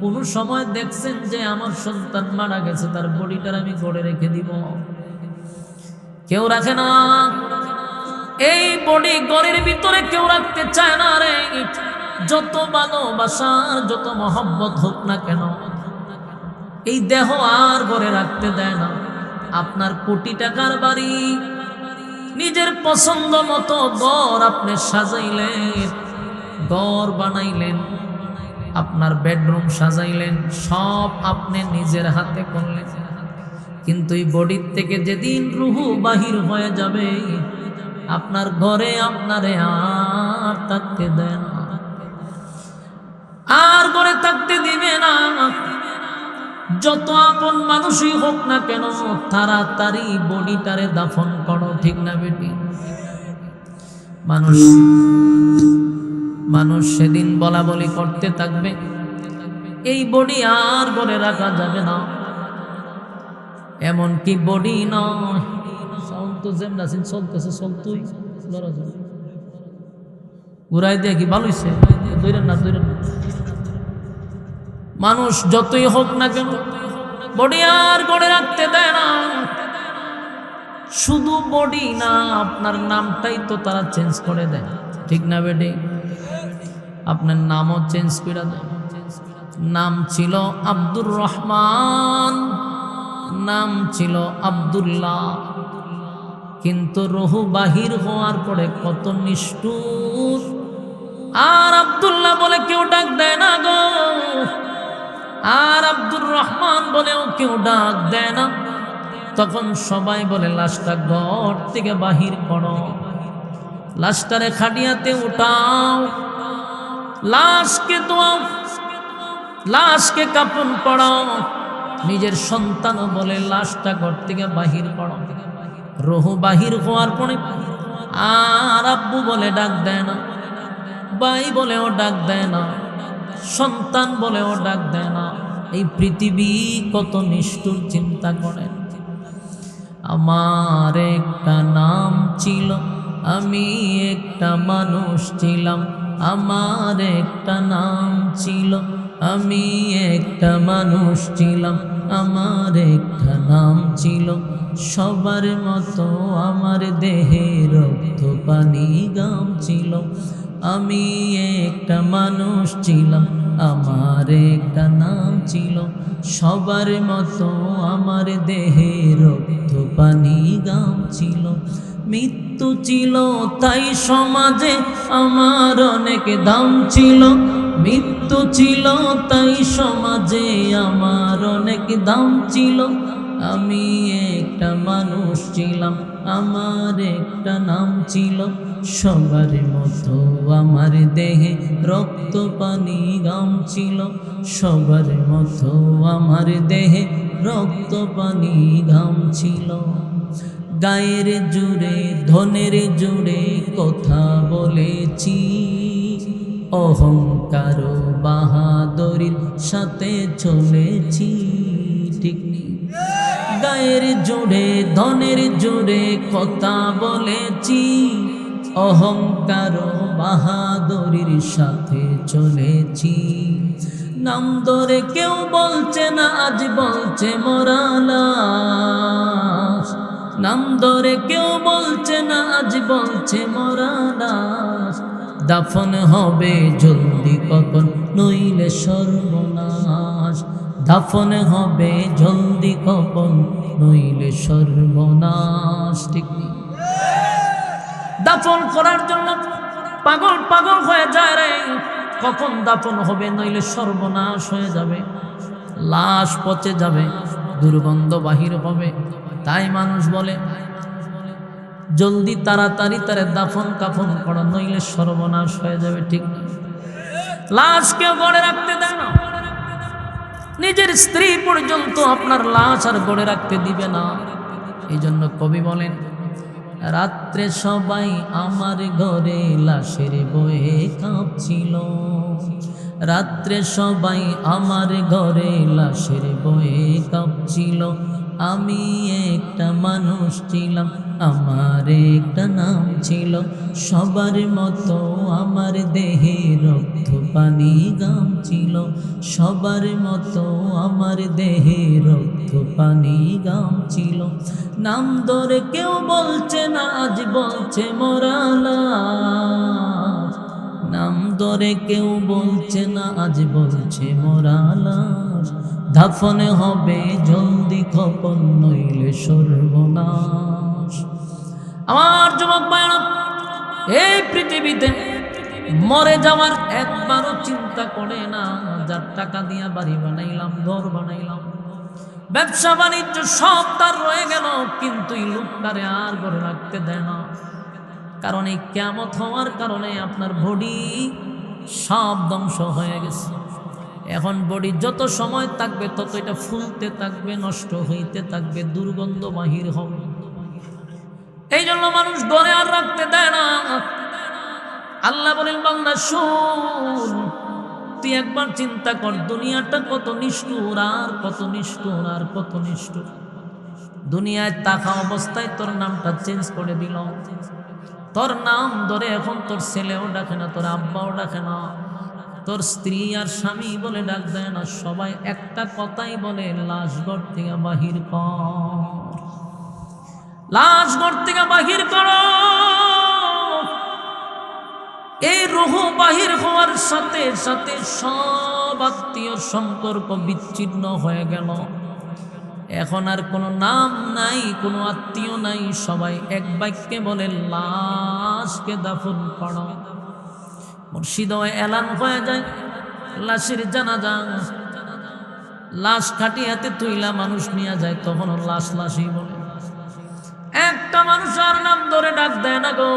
কোন সময় দেখছেন যে আমার সন্তান মারা গেছে, তার বডিটার আমি গড়ে রেখে দিব? কেউ রাখে না। এই বডি গড়ের ভিতরে কেউ রাখতে চায় না রে। যত ভালোবাসার যত মহব্বত হোক না কেন, এই দেহ আর গড়ে রাখতে দেয় না। আপনার কোটি টাকার বাড়ি, নিজের পছন্দ মতো ঘর আপনি সাজাইলেন, ঘর বানাইলেন, আপনার বেডরুম সাজাইলেন, সব আপনি নিজের হাতে করলেন। কিন্তু এই বডির থেকে যেদিন রূহ বাহির হয়ে যাবে, আপনার ঘরে আপনারে আর থাকতে দেয় না, আর ঘরে থাকতে দিবে না। যত আপন মানুষই হোক না কেন, তাড়াতাড়ি বডিটারে দাফন করো, ঠিক না বেটি? মানুষ সেদিন বলা বলি করতে থাকবে, এই বডি আর ঘরে রাখা যাবে না। এমন কি বডি নয়, সাউন্ড তো যেমন চলতেছে চলতুই ঘুরাই দিয়ে কি ভালো হইছে? দৈরেন না। মানুষ যতই হোক না কেন, বডি আর গড়ে রাখতে দেয় না। শুধু বডি না, আপনার নামটাই তো তারা চেঞ্জ করে দেয়, ঠিক না বেটি? আপনার নামও চেঞ্জ করে দেয়। নাম ছিল আব্দুর রহমান, নাম ছিল আব্দুল্লাহ, কিন্তু রূহ বাহির হওয়ার পরে কত নিষ্ঠুর। আর আব্দুল্লাহ বলে কেউ ডাক দেয় না গো, আর আব্দুর রহমান বলেও কেউ ডাক দেয় না। তখন সবাই বলে লাশটা ঘর থেকে বাহির করো, লাশটারে খাটিয়াতে উঠাও, লাশকে দোয়াও, লাশকে কাপন পড়াও। নিজের সন্তানও বলে লাশটা ঘর থেকে বাহির করো। রূহ বাহির হওয়ার পরে আর আব্বু বলে ডাক দেয় না, ভাই বলেও ডাক দেয় না, সন্তান বলেও ডাক দেয় না। এই পৃথিবী কত নিষ্ঠুর, চিন্তা করেন। আমার একটা নাম ছিল, আমি একটা মানুষ ছিলাম। আমার একটা নাম ছিল, আমি একটা মানুষ ছিলাম। আমার একটা নাম ছিল, সবার মতো আমার দেহে রক্ত পানি গাম ছিল। আমি একটা মানুষ ছিলাম, আমার একটা নাম ছিল, সবার মতো আমার দেহে রক্ত পানি গাম ছিল। মৃত্যু ছিল তাই সমাজে আমার অনেক দাম ছিল। মৃত্যু ছিল তাই সমাজে আমার অনেক দাম ছিল। আমি একটা মানুষ ছিলাম, আমার একটা নাম ছিল, সবার মতো আমার দেহে রক্ত পানি গাম ছিল, সবার মতো আমার দেহে রক্ত পানি ঘাম ছিল। গায়ের জুড়ে ধনের জুড়ে কথা বলেছি, অহংকার বাহাদুরির সাথে চলেছি। ঠিক নেই? গায়ের জোরে ধনের জোরে কথা বলেছি, অহংকার বাহাদুরির সাথে চলেছি। নাম ধরে কেউ বলছে না, আজ বলছে মোরা লাশ। নাম ধরে কেউ বলছে না, আজ বলছে মোরা লাশ। দাফন হবে জলদি কখন, নইলে সর্বনাশ। দাফন হবে জলদি কখন, নইলে সর্বনাশ। ঠিক নেই? দাফন করার জন্য পাগল পাগল হয়ে যায় রে। কখন দাফন হবে, নইলে সর্বনাশ হয়ে যাবে, লাশ পচে যাবে, দুর্গন্ধ বাহির হবে। তাই মানুষ বলে জলদি তাড়াতাড়ি তারে দাফন কাফন করো, নইলে সর্বনাশ হয়ে যাবে। ঠিক না? লাশ কেউ গড়ে রাখতে দেয় না, নিজের স্ত্রী পর্যন্ত আপনার লাশ আর গড়ে রাখতে দিবে না। এই জন্য কবি বলেন, রাত্রে সবাই আমার ঘরে লাশের বয়ে কাঁপছিল। রাত্রে সবাই আমার ঘরে লাশের বয়ে কাঁপছিল। আমি একটা মানুষ ছিলাম, আমার একটা নাম ছিল। সবার মতো আমার দেহে রক্ত পানি গাম ছিল। সবার মতো আমার দেহে রক্ত পানি গাম ছিল। নাম ধরে কেউ বলছে না, আজ বলছে মোরা লাশ। নাম ধরে কেউ বলছে না, আজ বলছে মোরা লাশ। দাফনে হবে জলদি কখন, নইলে সর্বনাশ। আমার যুবক ভাইরা, এই পৃথিবীতে মরে যাওয়ার একবারও চিন্তা করে না। যার টাকা দিয়া বাড়ি বানাইলাম, ঘর বানাইলাম, ব্যবসা বাণিজ্য সব তার রয়ে গেল, কিন্তু এই লোকটারে আর ঘরে রাখতে দেয় না। কারণ এই কিয়ামত হওয়ার কারণে আপনার বডি সব ধ্বংস হয়ে গেছে। এখন বডি যত সময় থাকবে তত এটা ফুলতে থাকবে, নষ্ট হইতে থাকবে, দুর্গন্ধ বাহির হবে। এই জন্য মানুষ ঘরে আর রাখতে দেয় না। আল্লাহ বলেন, বান্দা শুন, তুই একবার চিন্তা কর, দুনিয়াটা কত নিষ্ঠুর, আর কত নিষ্ঠুর, আর কত নিষ্ঠুর। দুনিয়ায় থাকা অবস্থায় তোর নামটা চেঞ্জ করে দিল। তোর নাম ধরে এখন তোর ছেলেও ডাকে না, তোর আব্বাও ডাকে না, তোর স্ত্রী আর স্বামী বলে ডাক দেয় না। সবাই একটা কথাই বলে, লাশ ঘর থেকে বাহির কর, লাশ ঘর থেকে বাহির কর। এই রূহ বাহির হওয়ার সাথে সাথে সব আত্মীয় সম্পর্ক বিচ্ছিন্ন হয়ে গেল। এখন আর কোনো নাম নাই, কোনো আত্মীয় নাই। সবাই এক বাক্যে বলে, লাশকে দাফন করো। মুর্শিদ এলান হয়ে যায়, লাশের জানাজা। লাশ খাটিয়াতে তুইলা মানুষ নিয়ে যায়, তখন লাশ লাশই বলে। একটা মানুষ আর নাম ধরে ডাক দেয় না গো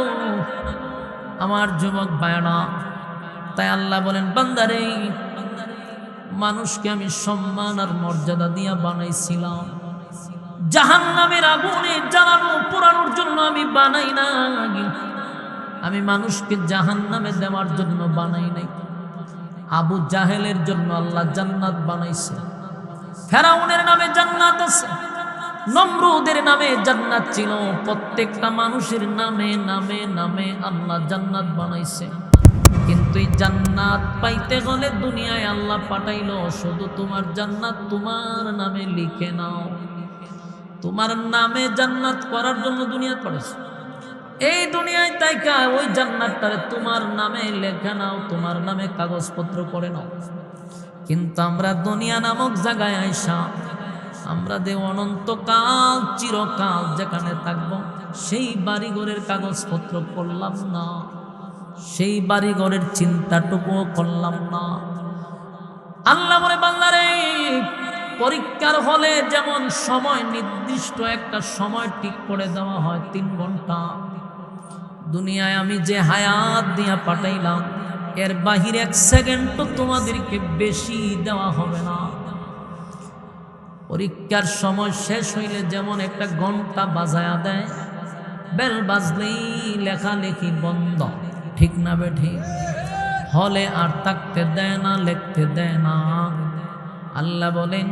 আমার যুবক ভাইরা। তাই আল্লাহ বলেন, বান্দারে, মানুষকে আমি সম্মান আর মর্যাদা দিয়া বানাইছিলাম, জাহান্নামের আগুনে জ্বালানো পোড়ানোর জন্য আমি বানাই না। আমি মানুষকে জাহান্নামে দেওয়ার জন্য বানাই নাই। আবু জাহেলের জন্য আল্লাহ জান্নাত বানাইছে। ফেরাউনের নামে জান্নাত আছে, নমরুদের নামে জান্নাত ছিল। প্রত্যেকটা মানুষের নামে নামে নামে আল্লাহ জান্নাত বানাইছে। কিন্তু এই জান্নাত পাইতে গেলে দুনিয়ায় আল্লাহ পাঠাইলো শুধু তোমার জান্নাত তোমার নামে লিখে নাও। তোমার নামে জান্নাত করার জন্য দুনিয়া করেছে। এই দুনিয়ায় তাইকা ওই জান্নাতটারে তোমার নামে লেখে নাও, তোমার নামে কাগজপত্র করে নাও। কিন্তু আমরা দুনিয়া নামক জায়গায় আইসা আমরা দে অনন্তকাল চিরকাল যেখানে থাকবো, সেই বাড়িঘরের কাগজপত্র করলাম না, সেই বাড়িঘরের চিন্তাটুকুও করলাম না। আল্লাহ বলে, বান্দারে, পরীক্ষার হলে যেমন সময় নির্দিষ্ট একটা সময় ঠিক করে দেওয়া হয় 3 ঘন্টা, দুনিয়ায় আমি যে হায়াত দিয়া পাঠাইলাম এর বাহিরে 1 সেকেন্ড তো তোমাদেরকে বেশি দেওয়া হবে না। পরীক্ষার সময় শেষ হইলে যেমন একটা ঘন্টা বাজায়া দেয়, বেল বাজলেই লেখালেখি বন্ধ, ঠিক না বেঠিক? হলে আর থাকতে দেয় না, লিখতে দেয় না। আল্লাহ বলেন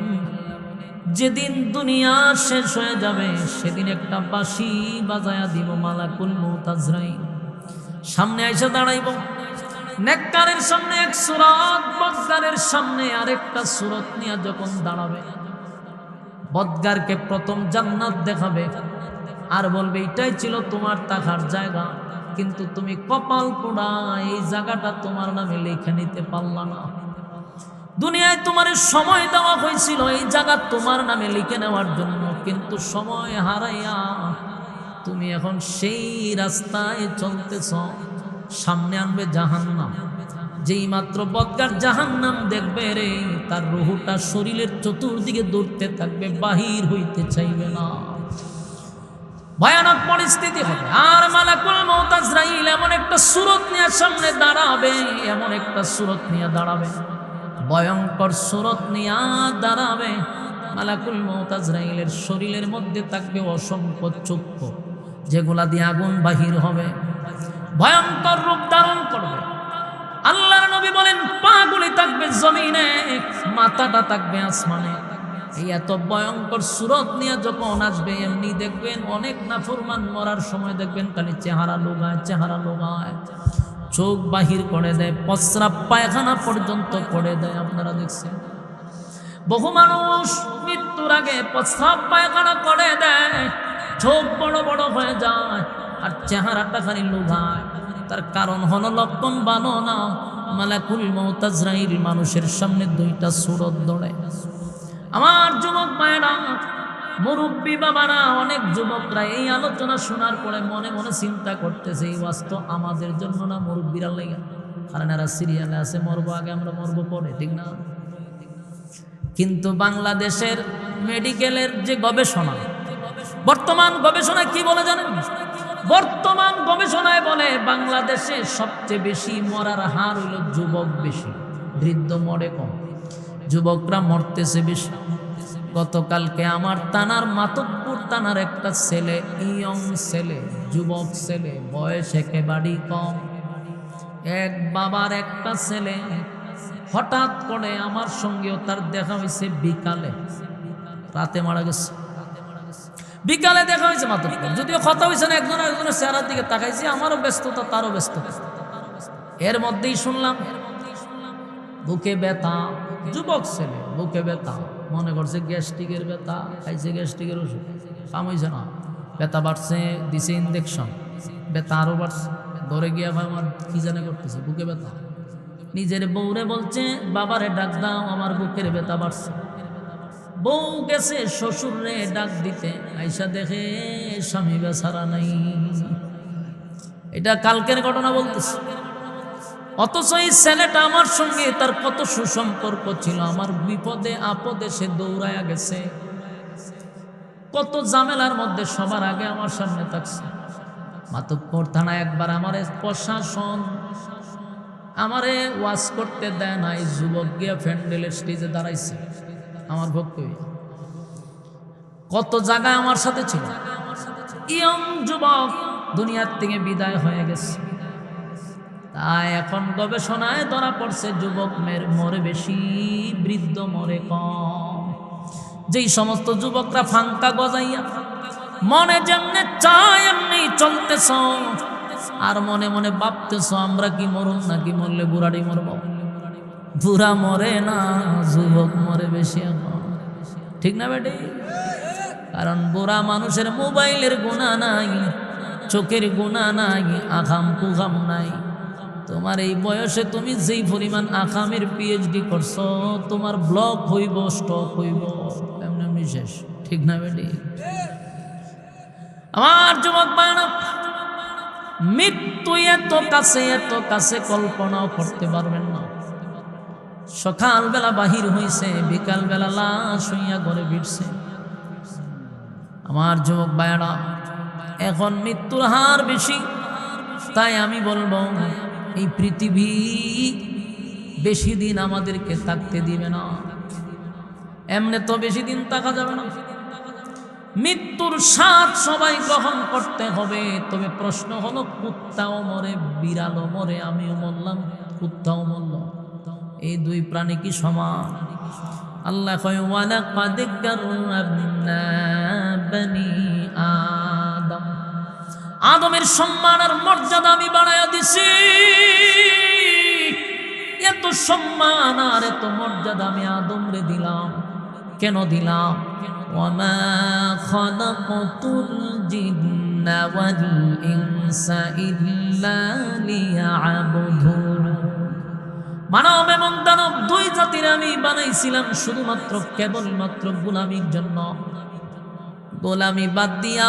যেদিন দুনিয়া শেষ হয়ে যাবে সেদিন একটা বাঁশি বাজায়া দিব, মালাকুল মউত আজরাইল সামনে আইসা দাঁড়াইব। নেককারের সামনে এক সূরত, বদকারের সামনে আরেকটা সূরত নিয়ে যখন দাঁড়াবে, বদকারকে প্রথম জান্নাত দেখাবে আর বলবে এটাই ছিল তোমার থাকার জায়গা, কিন্তু তুমি কপাল পোড়া এই জায়গাটা তোমার নামে লিখে নিতে পারলা না। দুনিয়ায় তোমার সময় দেওয়া হয়েছিল এই জায়গা তোমার নামে লিখে নেওয়ার জন্য, কিন্তু সময় হারাইয়া তুমি এখন সেই রাস্তায় চলতেছ। সামনে আনবে জাহান্নাম। যেই মাত্র বদকার জাহান্নাম দেখবে রে, তার রুহটা শরীরের চতুর্দিকে দৌড়তে থাকবে, বাহির হইতে চাইবে না। ভয়ানক পরিস্থিতি হবে। আর মালাকুল মউত আজরাইল এমন একটা সূরত নিয়ে সামনে দাঁড়াবে, এমন একটা সূরত নিয়ে দাঁড়াবে, ভয়ঙ্কর সূরত নিয়ে দাঁড়াবে। মালাকুল মউত আজরাইলের শরীরের মধ্যে থাকবে অসংখ্য চক্ষু, যেগুলা দিয়ে আগুন বাহির হবে, ভয়ঙ্কর রূপ ধারণ করবে। আল্লাহর নবী বলেন পাগুলি থাকবে জমিনে, মাথাটা থাকবে আসমানে। এই এত ভয়ঙ্কর সূরত নিয়ে যখন আসবে, এমনি দেখবেন অনেক নাফরমান মরার সময় দেখবেন খালি চেহারা লোগায়, চেহারা লোগায়, চোখ বাহির করে দেয়, প্রস্রাব পায়খানা পর্যন্ত করে দেয়। আপনারা দেখছেন বহু মানুষ মৃত্যুর আগে প্রস্রাব পায়খানা করে দেয়, চোখ বড় বড় হয়ে যায় আর চেহারাটা খালি লোগায়। তার কারণ হলো লক্ষণ ভালো না। মালাকুল মউত আজরাইল মানুষের সামনে 2টা সূরত ধরে। আমার যুবক ভাইরা, মুরব্বী বাবারা, অনেক যুবকরা এই আলোচনা শোনার পরে মনে মনে চিন্তা করতেছে এই ওয়াজ আমাদের জন্য না, মুরব্বীরা লাগে। কারণ এরা সিরিয়ালে আছে, মরবো আগে, আমরা মরবো পরে, ঠিক না? কিন্তু বাংলাদেশের মেডিকেলের যে গবেষণা, বর্তমান গবেষণায় কি বলে জানেন? বর্তমান গবেষণায় বলে বাংলাদেশে সবচেয়ে বেশি মরার হার হইল যুবক বেশি, বৃদ্ধ মরে কম, যুবকরা মরতেছে বেশি। গতকালকে আমার থানার মাতব্বর থানার একটা ছেলে, ইয়ং ছেলে, যুবক ছেলে, বয়স একেবারেই কম, এক বাবার একটা ছেলে, হঠাৎ করে আমার সঙ্গেও তার দেখা হয়েছে বিকালে, রাতে মারা গেছে। বিকালে দেখা হয়েছে মাতব্বর, যদিও কথা হয়েছে না, একজনের চেহারার দিকে তাকাইছি, আমারও ব্যস্ততা তারও ব্যস্ততা। এর মধ্যেই শুনলাম বুকে ব্যথা, যুবক ছেলে, বুকে ব্যথা, মনে করছে গ্যাস্ট্রিকের ব্যথা, খাইছে গ্যাস্ট্রিকের ওষুধ, কাম হয়েছে না, ব্যথা বাড়ছে, দিছে ইনজেকশন, ব্যথা আরও বাড়ছে, ধরে গিয়া ভাই আমার কি জানে করতেছে, বুকে ব্যথা। নিজের বউরে বলছে বাবারে ডাক দাও, আমার বুকের ব্যথা বাড়ছে। বউ গেছে শ্বশুরে ডাক দিতে, আইসা দেখে স্বামী বেচারা নাই। এটা কালকের ঘটনা বলতেছে। অথচ এই ছেলেটা আমার সঙ্গে তার কত সুসম্পর্ক ছিল, আমার বিপদে আপদে সে দৌড়ায়া গেছে, কত ঝামেলার মধ্যে সবার আগে আমার সামনে থাকছে। মাতব্বর থানা একবার আমারে প্রশাসন আমারে ওয়াজ করতে দেয় না, এই যুবক গিয়া প্যান্ডেলের স্টেজে দাঁড়াইছে আমার ভক্ত হয়ে। কত জায়গায় আমার সাথে ছিল, ইয়ং যুবক দুনিয়ার থেকে বিদায় হয়ে গেছে। তাই এখন গবেষণায় ধরা পড়ছে যুবক মরে বেশি, বৃদ্ধ মরে কম। যেই সমস্ত যুবকরা ফাঙ্কা গজাইয়া মনে যেমনে চায় এমনি চলতেছ, আর মনে মনে ভাবতেছ আমরা কি মরুন নাকি মরলে বুড়াড়ি মরব, বুড়া মরে না, যুবক মরে বেশি এখন, ঠিক না বেটি? কারণ বুড়া মানুষের মোবাইলের গুণা নাই, চোখের গুণা নাই, আখাম কুখাম নাই। তোমার এই বয়সে তুমি যেই পরিমাণ আকামের পিএইচডি করছো, তোমার ব্লক হইব, স্টক হইব, এমনি এমনি শেষ, ঠিক না বেটি? আমার যুবক বানা, মৃত্যু এত কাছে কল্পনাও করতে পারবেন না। সকালবেলা বাহির হইছে, বিকালবেলা লাশ হইয়া ঘরে ফিরছে। আমার যুবক ভাইরা, এখন মৃত্যুর হার বেশি, তাই আমি বলবো এই পৃথিবী বেশি দিন আমাদেরকে থাকতে দিবে না, এমনি তো বেশি দিন থাকা যাবে না। মৃত্যুর স্বাদ সবাই গ্রহণ করতে হবে। তবে প্রশ্ন হলো, কুত্তাও মরে, বিড়ালও মরে, আমিও মরলাম, কুত্তাও মরল, এই দুই প্রাণী কি সমান? আল্লাহ কয় ওয়ালাকাদ কাররামনা বনি আদম, আদমের সম্মান আর মর্যাদা আমি বাড়াইয়া দিছি। এত সম্মান আর এত মর্যাদা আমি আদমরে দিলাম। কেন দিলাম? ওয়ামা খালাকাতুল জিন্না ওয়াল ইনসা ইল্লা লিয়াবুদুন। মানব এবং দানব দুই জাতির আমি বানাইছিলাম শুধুমাত্র কেবলমাত্র গোলামির জন্য। গোলামি বাদ দিয়া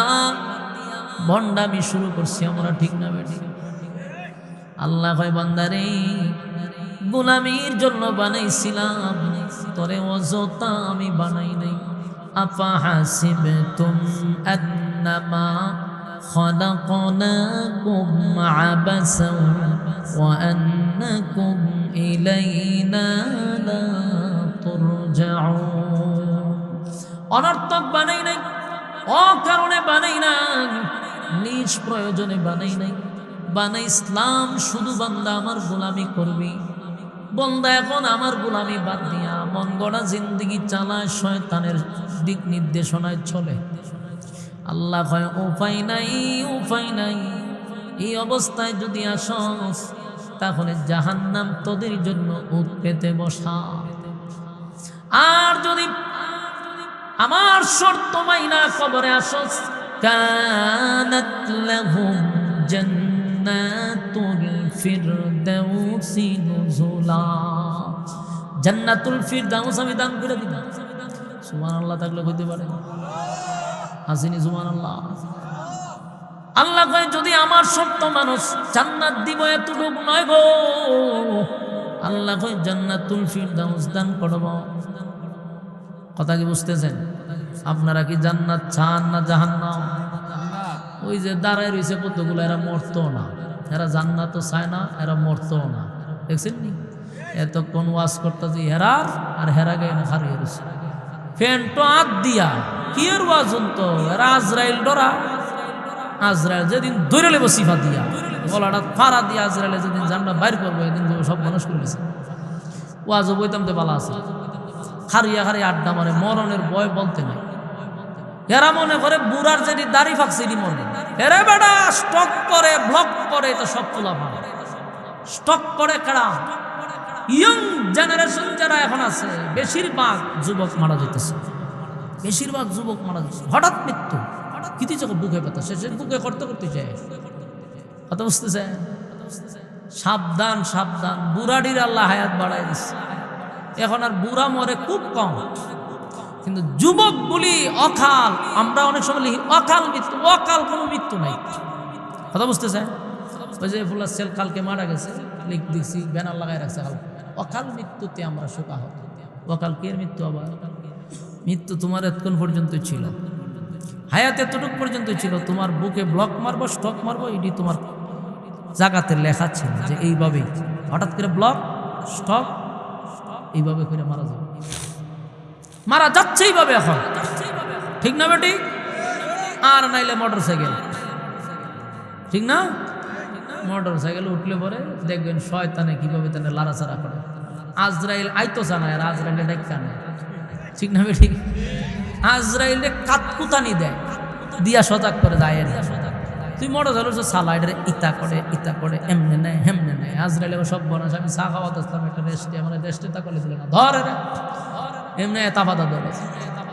ভণ্ডামি শুরু করছি আমরা, ঠিক না বেটি? আল্লাহ কয় বান্দারে গোলামির জন্য বানাইছিলাম, তোরে অযথা আমি বানাই নাই। আফা হাসিবতুম আন্নামা খালাকনাকুম আবাসাও ওয়া আন্নাকুম ইলাইনা লা তুরজাউন। অনর্থক বানাই নাই, অকারণে বানাই নাই, নিজ প্রয়োজনে বানাই নাই। বানাইছিলাম শুধু বান্দা আমার গোলামি করবি। বন্দা এখন আমার গোলামি বাদ দিয়া মন গড়া জিন্দেগি চালায়, শয়তানের দিক নির্দেশনায় চলে। আল্লাহ কয় উপায় নাই, উপায় নাই। এই অবস্থায় যদি আসস তাহলে জাহান্নাম তোদের জন্য উঠ পেতে বসা। আর যদি আমার শর্ত মাইনা কবরে আসস, কানাত লাহুম জান্নাতুল ফিরদাউসি নুজুলা, জান্নাতুল ফিরদাউস আমি দান করে দিব। সুবহানাল্লাহ থাকলে হইতে পারে, আসেনি সুবহানাল্লাহ? আল্লাহ কয় যদি আমার শর্ত মানুষ জান্নাত দিব এতটুকু নয় গো, আল্লাহ কয় জান্নাতুল ফিরদাউস দান করব। কথা কি বুঝতেছেন? আপনারা কি জান্নাত চান না জাহান্নাম? ওই যে দাঁড়ায় রয়েছে কতগুলো, এরা মরতো না, এরা জান্নাতও চায় না, এরা মরতো না। দেখছেন নি? এতক্ষণ ওয়াজ করতেছি হেরার, আর হেরা গায়ে না হারিয়ে রয়েছে ফ্যানটো হাত দিয়া কি এর ওয়াজ তো। এরা আজরাইল ডরা, আজরাইল যেদিন দৌড়ে লেবো সিফা দিয়া, গলাটা ফাড়া দিয়া আজরাইলে যেদিন জান্নাত বাইর করবো, এদিন সব মানুষ করেছে। ওয়াজও বইতাম তো বালা আছে, হারিয়া হারিয়ে আড্ডা মারে, মরণের ভয় বলতে নাই। এরা মনে করে বুড়ার যেটি দাড়ি ফাঁকছে মনে, এরা বেটা স্টক করে ব্লক করে, তো সব তোলা ভালো স্টক করে কারা। ইয়ং জেনারেশন যারা এখন আছে, বেশিরভাগ যুবক মারা যেতেছে, বেশিরভাগ যুবক মারা যাচ্ছে। হঠাৎ মৃত্যু, কিতি চোখ বুকে ব্যথা, শেষে বুকে করতে করতে যায়। কথা বুঝতেছে? সাবধান সাবধান, বুড়াডির আল্লাহ হায়াত বাড়াই দিচ্ছে। এখন আর বুড়া মরে খুব কম, কিন্তু যুবকগুলি অকাল। আমরা অনেক সময় লিখি অকাল মৃত্যু, অকাল কোনো মৃত্যু নাই। কথা বুঝতেছে? ওই যে ফুলার সেল কালকে মারা গেছে, লিখ দিচ্ছি ব্যানার লাগাই রাখছে, অকাল মৃত্যুতে আমরা শোকাহত। অকাল কে মৃত্যু? আবার মৃত্যু তোমার এতক্ষণ পর্যন্ত ছিল, হায়াত এতটুকু পর্যন্ত ছিল। তোমার বুকে ব্লক মারবো, স্টক মারবো, এটি তোমার জাগাতে লেখা ছিল যে এইভাবেই হঠাৎ করে ব্লক স্টক এইভাবে করে মারা যাবে, মারা যাচ্ছে এইভাবে এখন, ঠিক না বেটি? আর নাইলে মোটর সাইকেল, ঠিক না? মোটর সাইকেল উঠলে পরে দেখবেন শয়তানে কিভাবে তাহলে লাড়াচাড়া করে। আজরাইল আইতো জানায়, আর আজরাইলে ডাক্কা নেয়, ঠিক না বেটি? আজরাইলে কাতকুতানি দেয়, দিয়া সজাগ করে যায় না। তুই মোটর সাইকেল সালাইডের ইতা করে এমনে নেয় হেমনে নেয়। আজরাইলে সব বনাস, আমি চা খাওয়াতে আসলাম একটা রেস্টে, আমার রেস্টে তাকলে দিল না, ধরে এমনি তাফাতা ধরে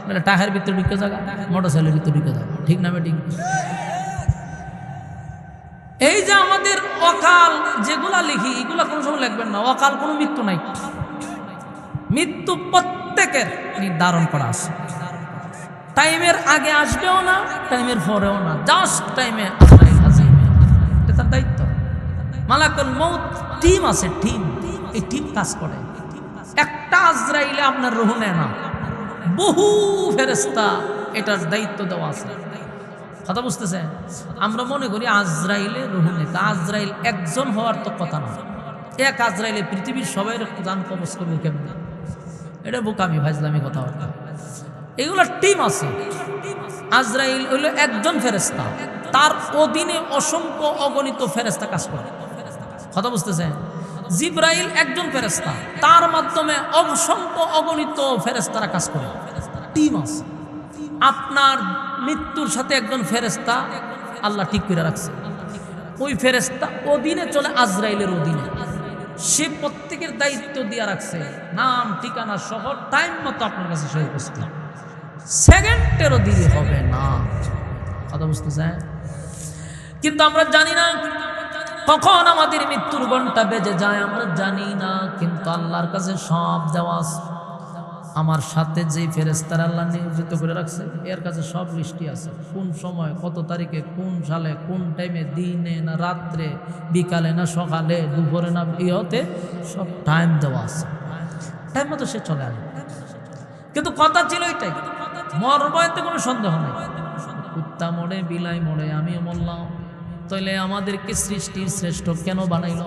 মানে টাকার ভিতরে ঢুকে যাগা, মোটর সাইকেলের ভিতরে ঢুকে যাবে, ঠিক না বেটি? এই যে আমাদের অকাল যেগুলা লিখি, এগুলা কোনো সময় লিখবেন না। অকাল কোনো মৃত্যু নাই, মৃত্যু প্রত্যেকের নির্ধারণ করা আছে। টাইমের আগে আসবেও না, টাইমের পরেও না, জাস্ট টাইমে এটা তার দায়িত্ব। মালাকুল মউত টিম আছে, টিম, এই টিম কাজ করে। একটা আজরাইলে আপনার রুহ নেয় না, বহু ফেরেশতা এটার দায়িত্ব দেওয়া আছে। কথা বুঝতেছেন? আমরা মনে করি আজরাইলে রুহু নেতা। আজরাইল একজন হওয়ার তো কথা না। এক আজরাইলে পৃথিবীর সবাই জান কবজ করবে কেমনে? এটা বোকামি ফাজলামি কথা বলতে। এগুলো টিম আছে। আজরাইল হইল একজন ফেরেশতা, তার অধীনে অসংখ্য অগণিত ফেরেশতা কাজ করে। কথা বুঝতেছেন? জিব্রাইল একজন ফেরেশতা, তার মাধ্যমে অসংখ্য অগণিত ফেরেশতারা কাজ করে। টিম আছে। আপনার মৃত্যুর সাথে একজন ফেরেশতা আল্লাহ ঠিক করে রাখছে। ওই ফেরেশতা অধীনে চলে, আজরাইলের অধীনে। সে প্রত্যেকের দায়িত্ব দিয়ে রাখছে, নাম ঠিকানা সহ টাইম মতো আপনার কাছে সে উপস্থিত। সেকেন্ডেরও দেরি হবে না। কথা বুঝতেছেন? কিন্তু আমরা জানি না কখন আমাদের মৃত্যুর ঘন্টা বেজে যায়, আমরা জানি না। কিন্তু আল্লাহর কাছে সব দেওয়া আছে। আমার সাথে যে ফেরেশতারা আল্লাহ নিয়োজিত করে রাখছে, এর কাছে সব লিস্টই আছে। কোন সময়, কত তারিখে, কোন সালে, কোন টাইমে, দিনে না রাত্রে, বিকালে না সকালে, দুপুরে না ইহতে, সব টাইম দেওয়া আছে। টাইম মতো সে চলে আসে। কিন্তু কথা ছিল এটাই, মরবয়তে কোনো সন্দেহ নেই। কুত্তা মরে, বিলাই মরে, আমিও মরলাম। তাইলে আমাদেরকে সৃষ্টির শ্রেষ্ঠ কেন বানাইল?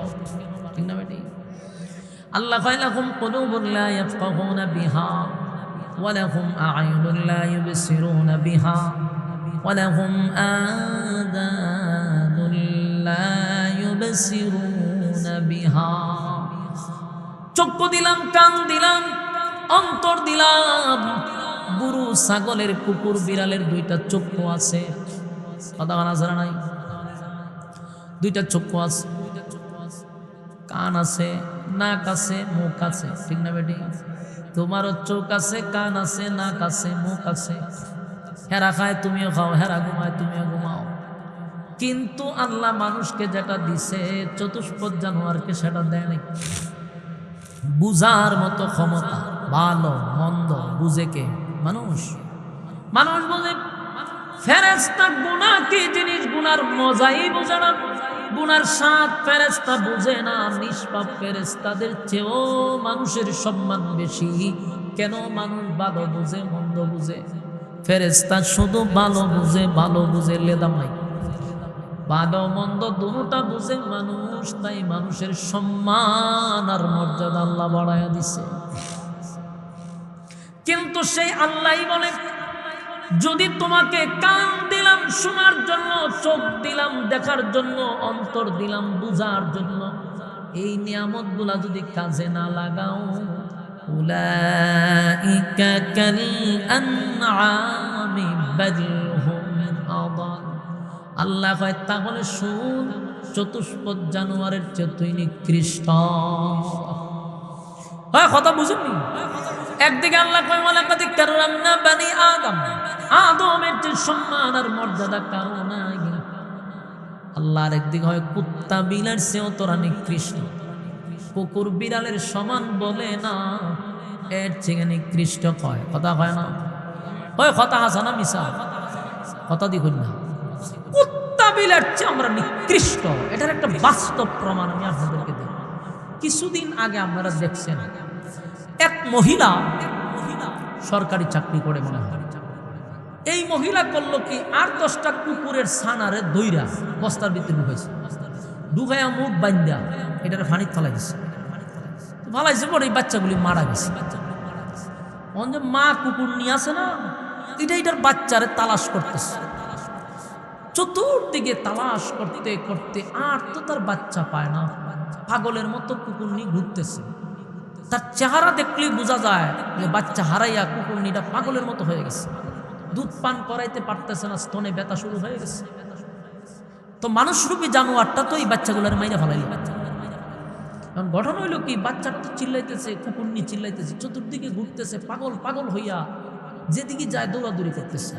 ঠিক না বেটি? আল্লাহ লাহুম কুলুবুন লা ইয়াফকাহুনা বিহা ওয়া লাহুম আ'য়ুনুন লা ইউবসিরুনা বিহা ওয়া লাহুম আযানুন লা ইউবসিরুনা বিহা। চক্ষু দিলাম, কান দিলাম, অন্তর দিলাম। গরু, ছাগলের, কুকুর, বিড়ালের দুইটা চক্ষু আছে। কথা বলা যারা নাই? দুইটা চক্ষু আছে, কান আছে, নাক আছে, মুখ আছে। ঠিক না বেটি? তোমারও চোখ আছে, কান আছে, নাক আছে, মুখ আছে। হেরা খায় তুমিও খাও, হেরা ঘুমায় তুমিও ঘুমাও। কিন্তু আল্লাহ মানুষকে যেটা দিছে, চতুষ্পদ জানোয়ারকে সেটা দেয় নাই। বুঝার মতো ক্ষমতা, ভালো মন্দ বুঝে কে? মানুষ। মানুষ বুঝে। ফেরেশতা গুনাহ কি জিনিস, গুনার মজাই বোঝে না, গুনার স্বাদ ফেরেশতা বুঝে না। নিষ্পাপ ফেরেশতাদের চেয়েও মানুষের সম্মান বেশি। কেন? মানুষ ভালো বুঝে, মন্দ বুঝে। ফেরেশতা শুধু ভালো বুঝে, ভালো বুঝে লেদাম নাই। ভালো মন্দ দুটোটা বুঝে মানুষ, তাই মানুষের সম্মান আর মর্যাদা আল্লাহ বাড়ায়া দিছে। কিন্তু সেই আল্লাহই বলে, যদি তোমাকে কান দিলাম শোনার জন্য, চোখ দিলাম দেখার জন্য, অন্তর দিলাম বুঝার জন্য, এই নিয়ামতগুলা যদি কাজে না লাগাও, উলাইকা কাল আনআমি বাল হুম আদাল। আল্লাহ কয় তাহলে শুন, চতুষ্পদ জানোয়ারের চেয়ে তুই নিকৃষ্ট। হ্যাঁ, কথা বুঝেননি? একদিকে আল্লাহ কয় ওয়ালাকাদ কাররামনা বানি আদম, আদমের যে সম্মান আর মর্যাদা কারো নাই। আল্লাহর একদিকে হয় কুত্তা বিড়ালের চেয়েও তোরা নিকৃষ্ট। কুকুর বিড়ালের সমান বলে না, এর চেয়ে নিকৃষ্ট কয়। কথা হয় না? হয় কথা হাসানা মিশা কথা দেখুন না। কুত্তা বিড়ালের চেয়ে আমরা নিকৃষ্ট, এটার একটা বাস্তব প্রমাণ আমি আপনাদেরকে দেব। কিছুদিন আগে আপনারা দেখছেন, এক মহিলা সরকারি চাকরি করে মনে হয়। এই মহিলা করলো কি, 8-10টা কুকুরের ছানারে দইরা বস্তার ভিতরে ঢুকাইছে, ঢুকাইয়া মুখ বান্ধা এটারে ফানিত ফালাই দিচ্ছে। ফালাইছে পরে এই বাচ্চাগুলি মারা গেছে। যে মা কুকুর নিয়ে আসে না, এটার বাচ্চারে তালাশ করতেছে, চতুর্দিকে তালাশ করতে করতে আর তো তার বাচ্চা পায় না। পাগলের মতো কুকুর নিয়ে ঘুরতেছে। তার চেহারা দেখলেই বোঝা যায় যে বাচ্চা হারাইয়া কুকুরনিটা পাগলের মতো হয়ে গেছে। দুধ পান করাইতে পারতেছে না, স্তনে ব্যথা শুরু হয়ে গেছে। তো মানুষরূপী জানোয়ারটা তো এই বাচ্চাগুলোর মাইরা ফেলাইল। কারণ ঘটনা হইল কি, বাচ্চাটা তো চিল্লাইতেছে, কুকুরনি চিল্লাইতেছে, চতুর্দিকে ঘুরতেছে, পাগল পাগল হইয়া যেদিকে যায় দৌড়াদৌড়ি করতেছে।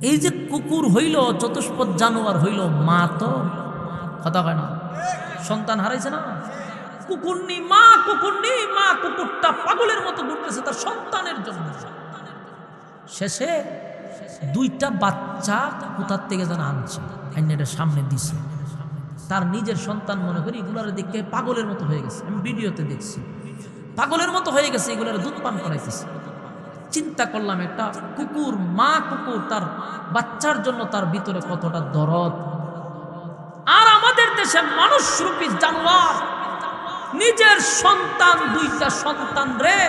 এই যে কুকুর হইল, চতুষ্পদ জানোয়ার হইল, মা তো কথা হয় না, সন্তান হারাইছে না। কুকুরনি মা, কুকুরনি মা, কুকুরটা পাগলের মতো ঘুরতেছে তার সন্তানের জন্য। শেষে 2টা বাচ্চা কোথার থেকে যেন আনছে, আইনাটা সামনে দিছে। তার নিজের সন্তান মনে করি, এগুলার দেখে পাগলের মতো হয়ে গেছে। আমি ভিডিওতে দেখছি, পাগলের মতো হয়ে গেছে, এগুলার দুধ পান করাইতেছে। চিন্তা করলাম একটা কুকুর, মা কুকুর তার বাচ্চার জন্য তার ভিতরে কতটা দরদ। আর আমাদের দেশে মানুষরূপী জানোয়ার নিজের সন্তান, দুইটা সন্তান রে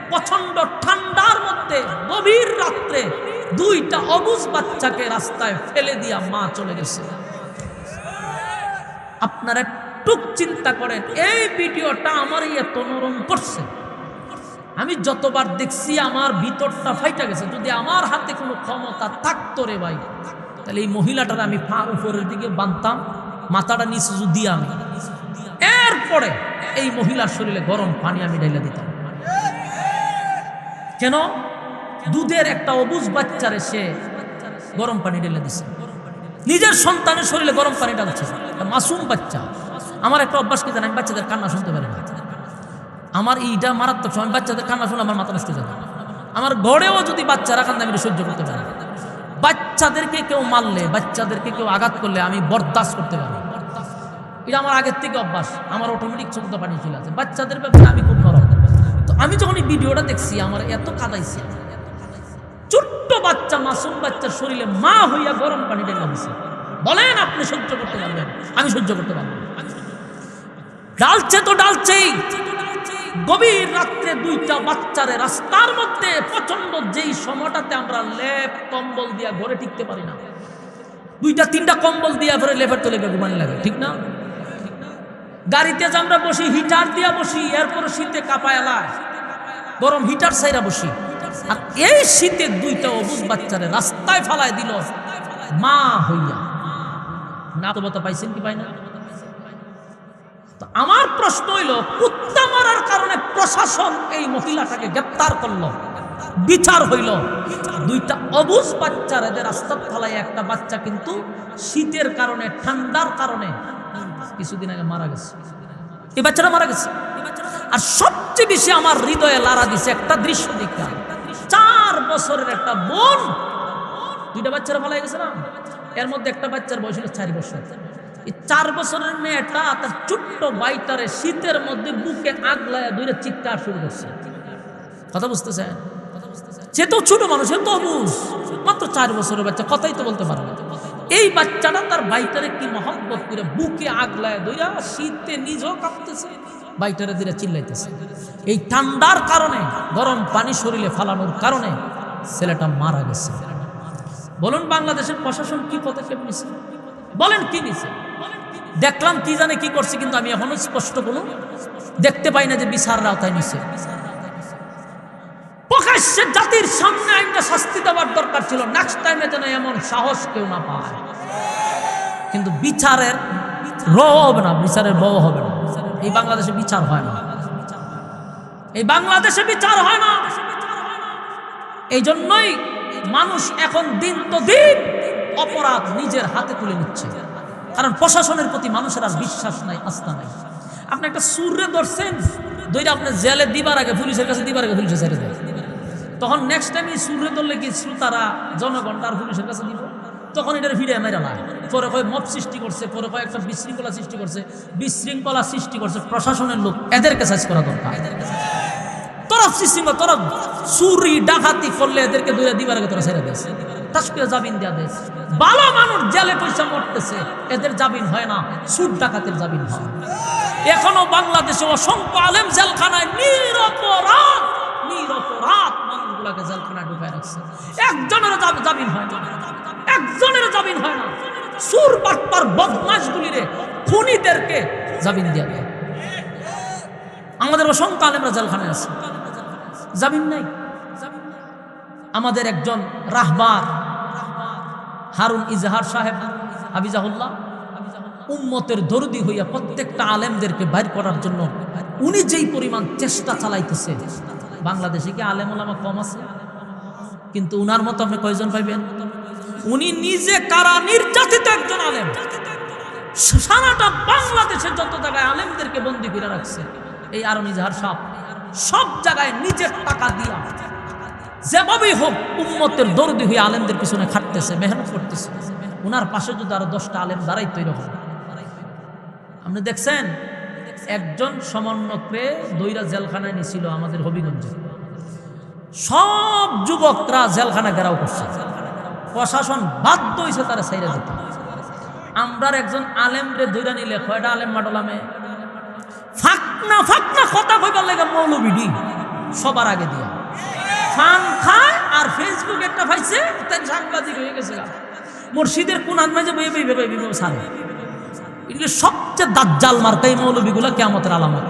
প্রচন্ড ঠান্ডার মধ্যে গভীর রাত্রে দুইটা অবুঝ বাচ্চাকে রাস্তায় ফেলে দিয়া মা চলে গেছে। আপনারা একটু চিন্তা করেন, এই ভিডিওটা আমার এত নরম করছে, আমি যতবার দেখছি আমার ভিতরটা ফাইটা গেছে। যদি আমার হাতে কোনো ক্ষমতা থাকতো রে ভাই, তাহলে এই মহিলাটার আমি পা উপরের দিকে বাঁধতাম, মাথাটা নিচে যদি আমি, এরপরে এই মহিলার শরীরে গরম পানি আমি ঢেলে দিতাম। কেন? দুধের একটা অবুঝ বাচ্চারে সে গরম পানি ঢেলে দিছে, নিজের সন্তানের শরীরে গরম পানি ঢালছে, মাসুম বাচ্চা। আমার একটা অভ্যাস কি জানেন, আমি বাচ্চাদের কান্না শুনতে পারি না। আমার এইটা মারাত্মক সময়, বাচ্চাদের কান্না শুনে আমার মাথা নষ্ট হয়ে যায়। আমার গড়েও যদি বাচ্চারা কান্দে আমি সহ্য করতে পারি। বাচ্চাদেরকে কেউ মারলে, বাচ্চাদেরকে কেউ আঘাত করলে আমি বরদাস্ত করতে পারি। এটা আমার আগের থেকে অভ্যাস, আমার অটোমেটিক চোখটা পানি চলে আসে। বাচ্চাদের ব্যাপারে আমি খুব নরম। তো আমি যখন এই ভিডিওটা দেখছি আমার এত কাঁদাইছে। ছোট্ট বাচ্চা, মাসুম বাচ্চার শরীরে মা হইয়া গরম পানি ঢেলে দিছে। বলেন আপনি সহ্য করতে পারবেন? আমি সহ্য করতে পারবো। ডালছে তো ডালছেই। গভীর রাত্রে দুইটা বাচ্চারে রাস্তার মধ্যে, প্রচন্ড যেই সময়টাতে আমরা লেপ কম্বল দিয়া ঘরে টিকতে পারি না, দুইটা তিনটা কম্বল দিয়া ঘরে লেপের তলে ঘুমানি লাগে, ঠিক না? গাড়িতে যে আমরা বসি হিটার দিয়া বসি, এরপরে শীতে কাঁপায়ালায় গরম হিটার সাইরা বসি। আর এই শীতে দুইটা অবুঝ বাচ্চারে রাস্তায় ফালায় দিল মা হইয়া। না তো বতা পাইছেন কি পাই না? আমার প্রশ্ন হইল, কুত্তা মারার কারণে প্রশাসন এই মহিলাটাকে গ্রেপ্তার করলো, বিচার হইল, দুইটা অবুঝ বাচ্চার এদের রাস্তার ফালায় একটা বাচ্চা কিন্তু শীতের কারণে, ঠান্ডার কারণে কিছুদিন আগে মারা গেছে। এই বাচ্চাটা মারা গেছে। আর সবচেয়ে বেশি আমার হৃদয়ে লাড়া দিছে একটা দৃশ্য দেখা, 4 বছরের একটা বোন দুইটা বাচ্চারা ফালাই গেছে না, এর মধ্যে একটা বাচ্চার বয়স হলো 4 বছর। এই 4 বছরের মেয়েটা তার ছোট্ট বাইটারে শীতের মধ্যে বুকে আগলায় ধরে চিৎকার শুরু করছে। কথা বুঝতেছেন? সে তো ছোট মানুষ, সে তো অবুঝ, মাত্র 4 বছরের বাচ্চা, কথাই তো বলতে পারে না। এই বাচ্চাটা তার বাইটারে কি মহব্বত করে বুকে আগলায় ধইরা শীতে নিজেও কাঁপতেছে, বাইটারে ধরে চিল্লাইতেছে। এই ঠান্ডার কারণে, গরম পানি শরীরে ফালানোর কারণে ছেলেটা মারা গেছে। বলুন বাংলাদেশের প্রশাসন কি পদক্ষেপ নিছে? বলেন কি নিছে? দেখলাম কি জানে কি করছে, কিন্তু আমি এখনো স্পষ্ট কোনো দেখতে পাই না যে বিচারের আওতায় নিছে। প্রকাশ্যে জাতির সামনে আইনটা শাস্তি দেওয়ার দরকার ছিল, নেক্সট টাইমে যেন এমন সাহস কেউ না পায়। কিন্তু বিচারের র হবে না, বিচারের ব হবে না। এই বাংলাদেশে বিচার হয় না, এই বাংলাদেশে বিচার হয় না। এই জন্যই মানুষ এখন দিন তো দিন অপরাধ নিজের হাতে তুলে নিচ্ছে, কারণ প্রশাসনের প্রতি মানুষের আর বিশ্বাস নাই, আস্থা নাই। আপনি একটা সুরে ধরছেন, ধরে আপনি জেলে দিবার আগে, পুলিশের কাছে দিবার আগে পুলিশে ছেড়ে দেয়, তখন নেক্সট টাইম এই সুরে ধরলে কি শ্রোতারা, জনগণ তার পুলিশের কাছে দিব, তখন এটার ভিড়ে মেরা না। পরে কয় মব সৃষ্টি করছে, পরে কয় একটা বিশৃঙ্খলা সৃষ্টি করছে, বিশৃঙ্খলা সৃষ্টি করছে প্রশাসনের লোক, এদেরকে সাইজ করা দরকার। তোরা সৃষ্টিঙ্খলা, তোরা চুরি ডাকাতি করলে এদেরকে ধরে দিবার আগে তোরা ছেড়ে দেয়, তাস্কিরা জামিন দেয়া দেয়। ভালো মানুষ জেলে পয়সা মরতেছে, এদের জামিন হয় না, সুদ ডাকাতের জামিন হয়। এখনো বাংলাদেশে অসংখ্য আলেম জেলখানায় নিরপরাধ মানুষগুলাকে জেলখানায় ঢুকায় রাখছে, একজনের জামিন হয় না, একজনের জামিন হয় না। সুর বাটপার বদমাশগুলিরে, খুনিদেরকে জামিন দেয়া দেয়। আমাদের অসংখ্য আলেমরা জেলখানায় আছে, জামিন নাই। আমাদের একজন রাহবার হারুন ইজাহার সাহেব হাফিজাহুল্লাহ, উম্মতের দরদি হইয়া প্রত্যেকটা আলেমদেরকে বাইর করার জন্য উনি যেই পরিমাণ চেষ্টা চালাইতেছে, বাংলাদেশে কি আলেম ওলামা কম আছে? কিন্তু উনার মতো আপনি কয়জন পাইবেন? উনি নিজে কারা নির্যাতিত একজন আলেম, সারাটা বাংলাদেশের যত জায়গায় আলেমদেরকে বন্দী করে রাখছে এই হারুন ইজাহার সাহেব, সব জায়গায় নিজের টাকা দিয়া যেভাবেই হোক উম্মতের দরদি হয়ে আলেমদের পিছনে খাটতেছে, মেহনত করতেছে। উনার পাশে যদি আরো 10টা আলেম দাঁড়াইতো এরকম। আপনি দেখছেন একজন সমন্বয়করে দইরা জেলখানায় নিছিল আমাদের হবিগঞ্জে, সব যুবকরা জেলখানা ঘেরাও করছে, প্রশাসন বাধ্য হয়েছে তারা ছাইরা দিতে। আমরার একজন আলেমরে ধইরা নিলে কয়টা আলেম মাডলামে ফাকনা ফাকনা কথা কইবার লাগে মৌলবীডি সবার আগে দিয়া ফান খায়, আর ফেসবুক একটা পাইছে তাই সাংবাদিক হয়ে গেছে। মুর্শিদের কোন আত্মায় যে সারে এগুলো সবচেয়ে দাজ্জাল মার্কা এই মৌলবীগুলো কিয়ামতের আলামত।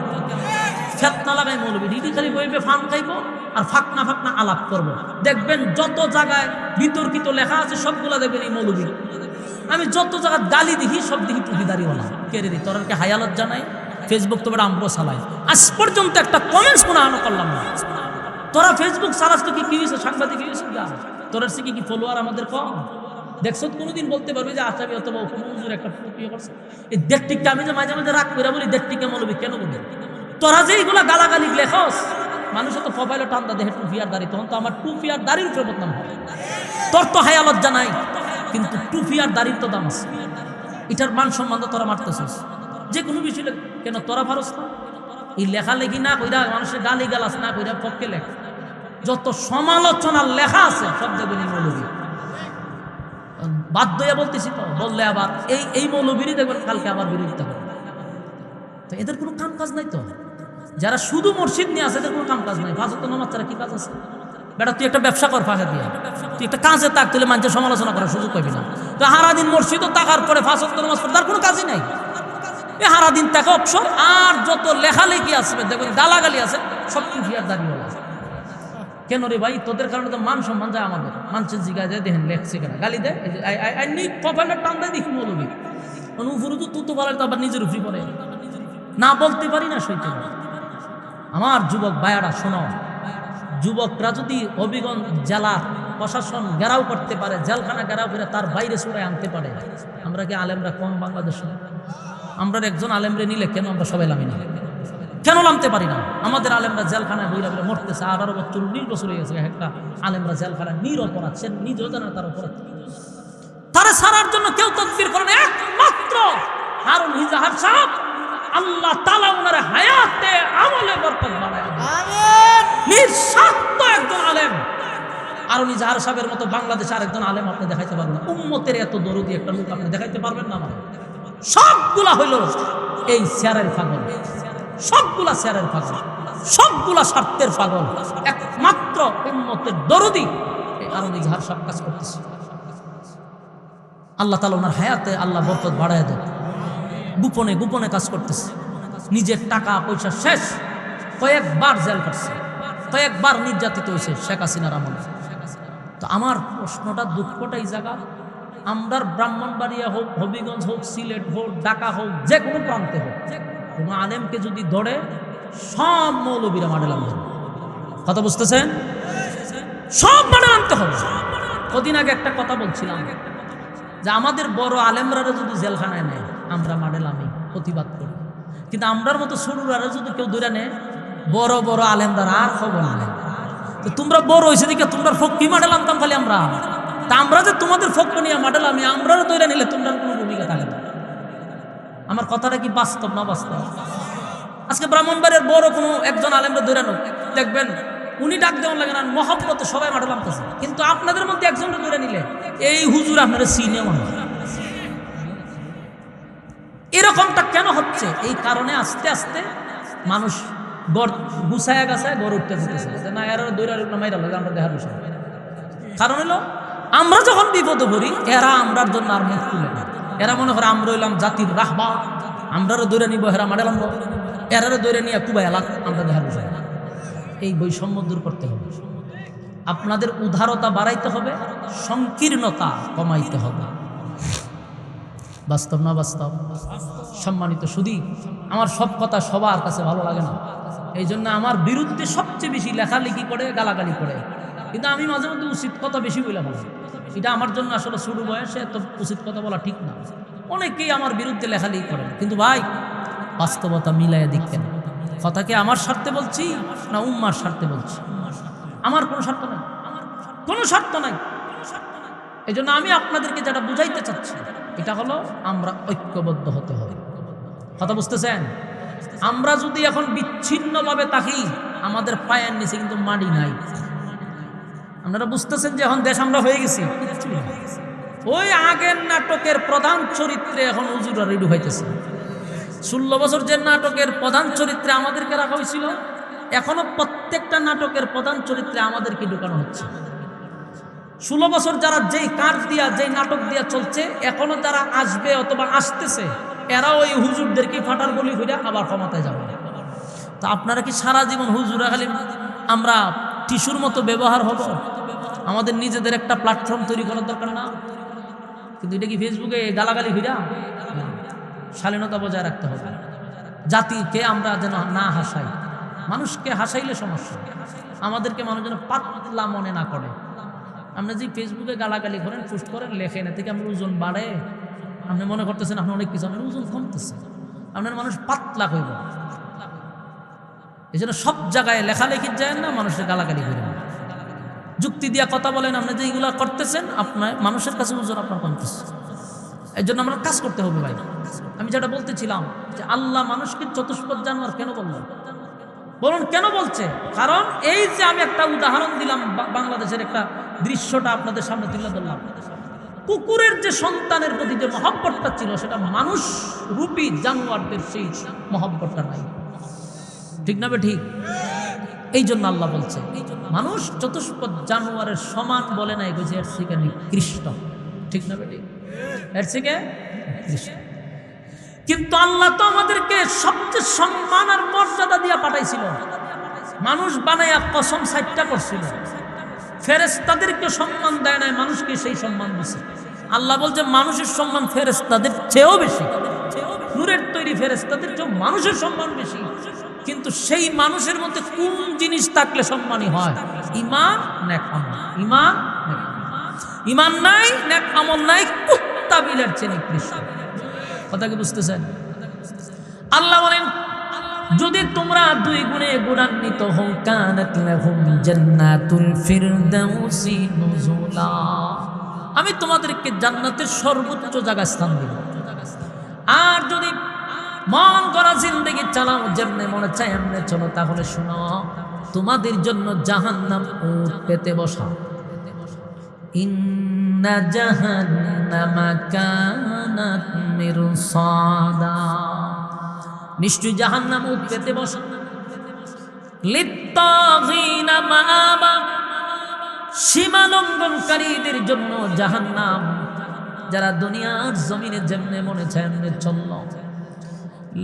ফেতনা লাগাই মৌলবী ডিডি খালি বইবে ফান খাইব আর ফাকনা ফাকনা আলাপ করব। দেখবেন যত জায়গায় বিতর্কিত লেখা আছে সবগুলা দেখবেন এই মৌলবী। আমি যত জায়গায় গালি দেখি সব দেখি টুপিদারিওয়ালা। কেড়ে দিই তোর হায়ালত জানাই, ফেসবুক তো বেটা আমরাও চালাই। আজ পর্যন্ত একটা কমেন্টস কোনো আনো করলাম না। তোরা ফেসবুক চালাস তো কি হয়েছে, সাংবাদিক হয়েছে তোর সে কি ফলোয়ার আমাদের কম? দেখছো কোনোদিন বলতে পারবি যে আসামি অথবা হুজুর একটা ইয়ে করছে? এই দেড়টিকে আমি যে মাঝে মাঝে রাগ করে বলি দেড়টিকে মৌলবী কেন বলি? তোরা যে এইগুলা গালাগালি লেখস, মানুষ তো প্রোফাইলে টান্দা দেখে টুপি আর দাড়ি, তখন তো আমার টুপি আর দাড়ির উপরে বদনাম হয়। তোর তো হায়া লজ্জা নাই, কিন্তু টুপি আর দাড়ির তো দাম আছে। এটার মান সম্মান তোরা মারতেছিস যে কোনো বিষয় কেন তোরা পারস না? এই লেখালেখি না কইরা মানুষের গালি গালাস না কইরা পক্ষে লেখ, যত সমালোচনার লেখা আছে সব দেখবেন এই মৌলবী। বাধ্য হয়ে বলতেছি তো, বললে আবার এই মৌলবীরই দেখবেন কালকে আবার বিরোধিতা হবে। তো এদের কোনো কাম কাজ নাই। তো যারা শুধু মসজিদ নিয়ে আছে এদের কোনো কাম কাজ নাই। পাঁচ ওয়াক্ত নামাজ ছাড়া কি কাজ আছে? বেটা তুই একটা ব্যবসা কর ফাঁকা দিয়ে, তুই একটা কাজে তাক, তুলে মানুষের সমালোচনা করার সুযোগ পাবি না। তো সারাদিন মসজিদও তাকার পরে পাঁচ ওয়াক্ত নামাজ পড়ে তার কোনো কাজই নাই। এ সারাদিন তাকে অপশন, আর যত লেখালেখি আসবে দেখবেন গালাগালি আছে সব টুফিয়ার দাঁড়িয়ে আছে। কেন রে ভাই? তোদের কারণে তো মান সম্মান যায় আমাদের। মানুষের জিগায় যায় দেখেন লেখছে কেন, গালি দেয়, কপালের টান দেয় দেখি মৌলবী। উপরে তো তুতো বলার তো আবার নিজের উপরে পড়ে, না বলতে পারি না সইতে। আমার যুবক ভাইয়ারা শোনো, যুবকরা যদি হবিগঞ্জ জেলার প্রশাসন ঘেরাও করতে পারে, জেলখানা ঘেরাও করে তার বাইরে সরাই আনতে পারে, আমরা কি আলেমরা কম বাংলাদেশে? আমরা একজন আলেমরে নিলে কেন আমরা সবাই নামি না? কেন নামতে পারি না? আমাদের আলেমরা জেলখানায় বইরা বলে মরতেছে। 18 বছর 19 বছর হয়ে গেছে একটা আলেমরা জেলখানায় নিরপরাধ, সে নিজেও জানে তার অপরাধ। তারা সারার জন্য কেউ তদবির করে না, একমাত্র হারুন ইজাহার সাহেব। আল্লাহ তাআলা ওনার হায়াতে আমলে বরকত বাড়ায়। আমিন। নিঃস্বার্থ একজন আলেম। হারুন ইজাহার সাহেবের মতো বাংলাদেশে আরেকজন আলেম আপনি দেখাইতে পারবেন না। উম্মতের এত দরদি একটা লোক আপনি দেখাইতে পারবেন না। মানে সবগুলা হইল এই শেয়ারের পাগল, সবগুলা শেয়ারের পাগল, সবগুলা স্বার্থের পাগল। একমাত্র উম্মতের দরদি এই হারুন ইজাহার সাহেব কাজ করতেছে। আল্লাহ তাআলা ওনার হায়াতে আল্লাহ বরকত বাড়ায় দেয়। গোপনে গোপনে কাজ করতেছে, নিজের টাকা পয়সা শেষ। কয়েকবার জেল করছে, কয়েকবার নির্যাতিত হয়েছে শেখ হাসিনার আমলে। তো আমার প্রশ্নটা, দুঃখটা এই জায়গা, আমরার ব্রাহ্মণবাড়িয়া হোক, হবিগঞ্জ হোক, সিলেট হোক, ঢাকা হোক, যে কোনো প্রান্তে হোক, কোনো আলেমকে যদি ধরে সব মৌলবীরা মাডেল আনতে হবে। কথা বুঝতেছেন? সব মাডেল আনতে হবে। কদিন আগে একটা কথা বলছিলাম যে আমাদের বড় আলেমরা যদি জেলখানায় নেয় আমরা মাডেল আমি প্রতিবাদ করি, কিন্তু আমরার মতো সরুরারা যদি কেউ ধরে নেয়, বড় বড় আলেমরা আর খবর নেই। তো তোমরা বড় হয়েছে দিকে তোমরা ফকি মাডেল আনতাম খালি আমরা। তা আমরা যে তোমাদের ফক নিয়ে মাডেল আমি আমরাও ধরে নিলে তোমরা কোনো ভূমিকা থাকে না। আমার কথাটা কি বাস্তব না বাস্তব? আজকে ব্রাহ্মণবাড়ির বড় কোনো একজন আলেমরা ধরে নোক, দেখবেন উনি ডাক দেওয়ার লাগে না, মহব্বতে সবাই মাডেল আনতেছে। কিন্তু আপনাদের মধ্যে একজনকে ধরে নিলে এই হুজুর আপনারা সিনে মনে হয়। এরকমটা কেন হচ্ছে? এই কারণে আস্তে আস্তে মানুষ গড় গুছায় গাছায় গড় উঠতে যেতেছে না, এরা দৈরার মাইরা লাগে আমরা দেখার বিষয়। কারণ হলো আমরা যখন বিপদে পড়ি এরা আমরার জন্য আর মুখ তুলে না। এরা মনে করে আমরা হইলাম জাতির রাহবা, আমরারও দৈরা নিব, এরা মাডেল আনবো, এরারও দৈরা নিয়ে কুবাই এলাক আমরা দেখার বিষয়। এই বৈষম্য দূর করতে হবে, আপনাদের উদারতা বাড়াইতে হবে, সংকীর্ণতা কমাইতে হবে। বাস্তব না বাস্তব? সম্মানিত সুধী, আমার সব কথা সবার কাছে ভালো লাগে না, এই জন্য আমার বিরুদ্ধে সবচেয়ে বেশি লেখালেখি করে, গালাগালি করে। কিন্তু আমি মাঝে মধ্যে উচিত কথা বেশি বলে বলি, এটা আমার জন্য আসলে শুরু বয়সে তো উচিত কথা বলা ঠিক না। অনেকেই আমার বিরুদ্ধে লেখালেখি করেন, কিন্তু ভাই বাস্তবতা মিলাইয়া দেখতেন। কথাকে আমার স্বার্থে বলছি না উম্মার স্বার্থে বলছি? আমার কোনো স্বার্থ নাই, কোনো স্বার্থ নাই। এই জন্য আমি আপনাদেরকে যেটা বুঝাইতে চাচ্ছি এটা হলো আমরা ঐক্যবদ্ধ হতে হবে। কথা বুঝতেছেন? আমরা যদি এখন বিচ্ছিন্নভাবে তাকি, আমাদের পায়ের নিচে কিন্তু মাটি নাই। আপনারা বুঝতেছেন যে এখন দেশ আমরা হয়ে গেছি। ওই আগের নাটকের প্রধান চরিত্রে এখন হুজুররা রেডি হইতেছে। 16 বছর যে নাটকের প্রধান চরিত্রে আমাদেরকে রাখা হয়েছিল, এখনো প্রত্যেকটা নাটকের প্রধান চরিত্রে আমাদেরকে ঢুকানো হচ্ছে। 16 বছর যারা যেই কাজ দিয়া যেই নাটক দিয়া চলছে, এখনো যারা আসবে অথবা আসতেছে, এরা ওই হুজুরদেরকে ফাটার গলি হইয়া আবার ক্ষমতায় যাবে। তা আপনারা কি সারা জীবন হুজুরা খালি আমরা টিস্যুর মতো ব্যবহার হব? আমাদের নিজেদের একটা প্ল্যাটফর্ম তৈরি করার দরকার না? কিন্তু এটা কি ফেসবুকে গালাগালি হইয়া? শালীনতা বজায় রাখতে হবে। জাতিকে আমরা যেন না হাসাই, মানুষকে হাসাইলে সমস্যা। আমাদেরকে মানুষ যেন পাতলা মনে না করে। আপনি যে ফেসবুকে গালাগালি করেন, পোস্ট করেন, লেখেন, এতে কি আপনার ওজন বাড়ে? আপনি মনে করতেছেন আপনি অনেক কিছু, আপনার ওজন কমতেছে, আপনার মানুষ পাতলা হইব। এই জন্য সব জায়গায় লেখালেখি যায় না, মানুষের গালাগালি করেন, যুক্তি দিয়া কথা বলেন। আপনি যে এইগুলা করতেছেন, আপনার মানুষের কাছে ওজন আপনার কমতেছে। এই জন্য আমরা কাজ করতে হবে ভাই। আমি যেটা বলতেছিলাম যে আল্লাহ মানুষকে চতুষ্পদ জানোয়ার কেন বললেন? বলুন কেন বলছে? কারণ এই যে আমি একটা উদাহরণ দিলাম, বাংলাদেশের একটা দৃশ্যটা আপনাদের সামনে তুলে ধরলাম। কুকুরের যে সন্তানের প্রতি যে মহব্বতটা ছিল, সেটা মানুষ রূপী জানোয়ারদের সেই মহব্বতটা নাই। ঠিক না বে ঠিক? এই জন্য আল্লাহ বলছে মানুষ চতুষ্পদ জানোয়ারের সমান বলে নাই, বুঝে এর থেকে নিকৃষ্ট। ঠিক না বে ঠিক? এর থেকে নিকৃষ্ট। কিন্তু আল্লাহ তো আমাদেরকে সবচেয়ে সম্মান আর মর্যাদা দিয়ে পাঠাইছিল। মানুষ বানাইয়া কসম 60টা করছিল। ফেরেশতাদেরকে সম্মান দেয় নাই, মানুষকে সেই সম্মান দিছে। আল্লাহ বলছে মানুষের সম্মান ফেরেশতাদের চেয়েও বেশি। নূরের তৈরি ফেরেশতাদের চেয়েও মানুষের সম্মান বেশি। কিন্তু সেই মানুষের মধ্যে কোন জিনিস থাকলে সম্মানী হয়? ঈমান, নেক আমল। ঈমান, ঈমান নাই, নেক আমল নাই, কুত্তা বিলের চেয়ে নিকৃষ্ট। কথা কি বুঝতেছেন? আল্লাহ বলেন যদি তোমরা দুই গুণে গুণান্বিত হও, কানাত লাহুম জান্নাতুল ফিরদাউসি নুজুলা, আমি তোমাদেরকে জান্নাতের সর্বোচ্চ জায়গায় স্থান দেব। আর যদি মন করা জিন্দেগি চালাও, যেমনে মনে চায় এমনে চলো, তাহলে শোনো তোমাদের জন্য জাহান্নাম উট পেতে বসা। ইন্না জাহান্নামা কানাত মিরসাদা, নিশ্চয় জাহান্নাম উট পেতে বসা। লিত্তাগিনা মাআবা, সীমা লঙ্ঘনকারীদের জন্য জাহান্নাম। যারা দুনিয়ার জমিনে যেমনে মনে চায় এমনে চলল।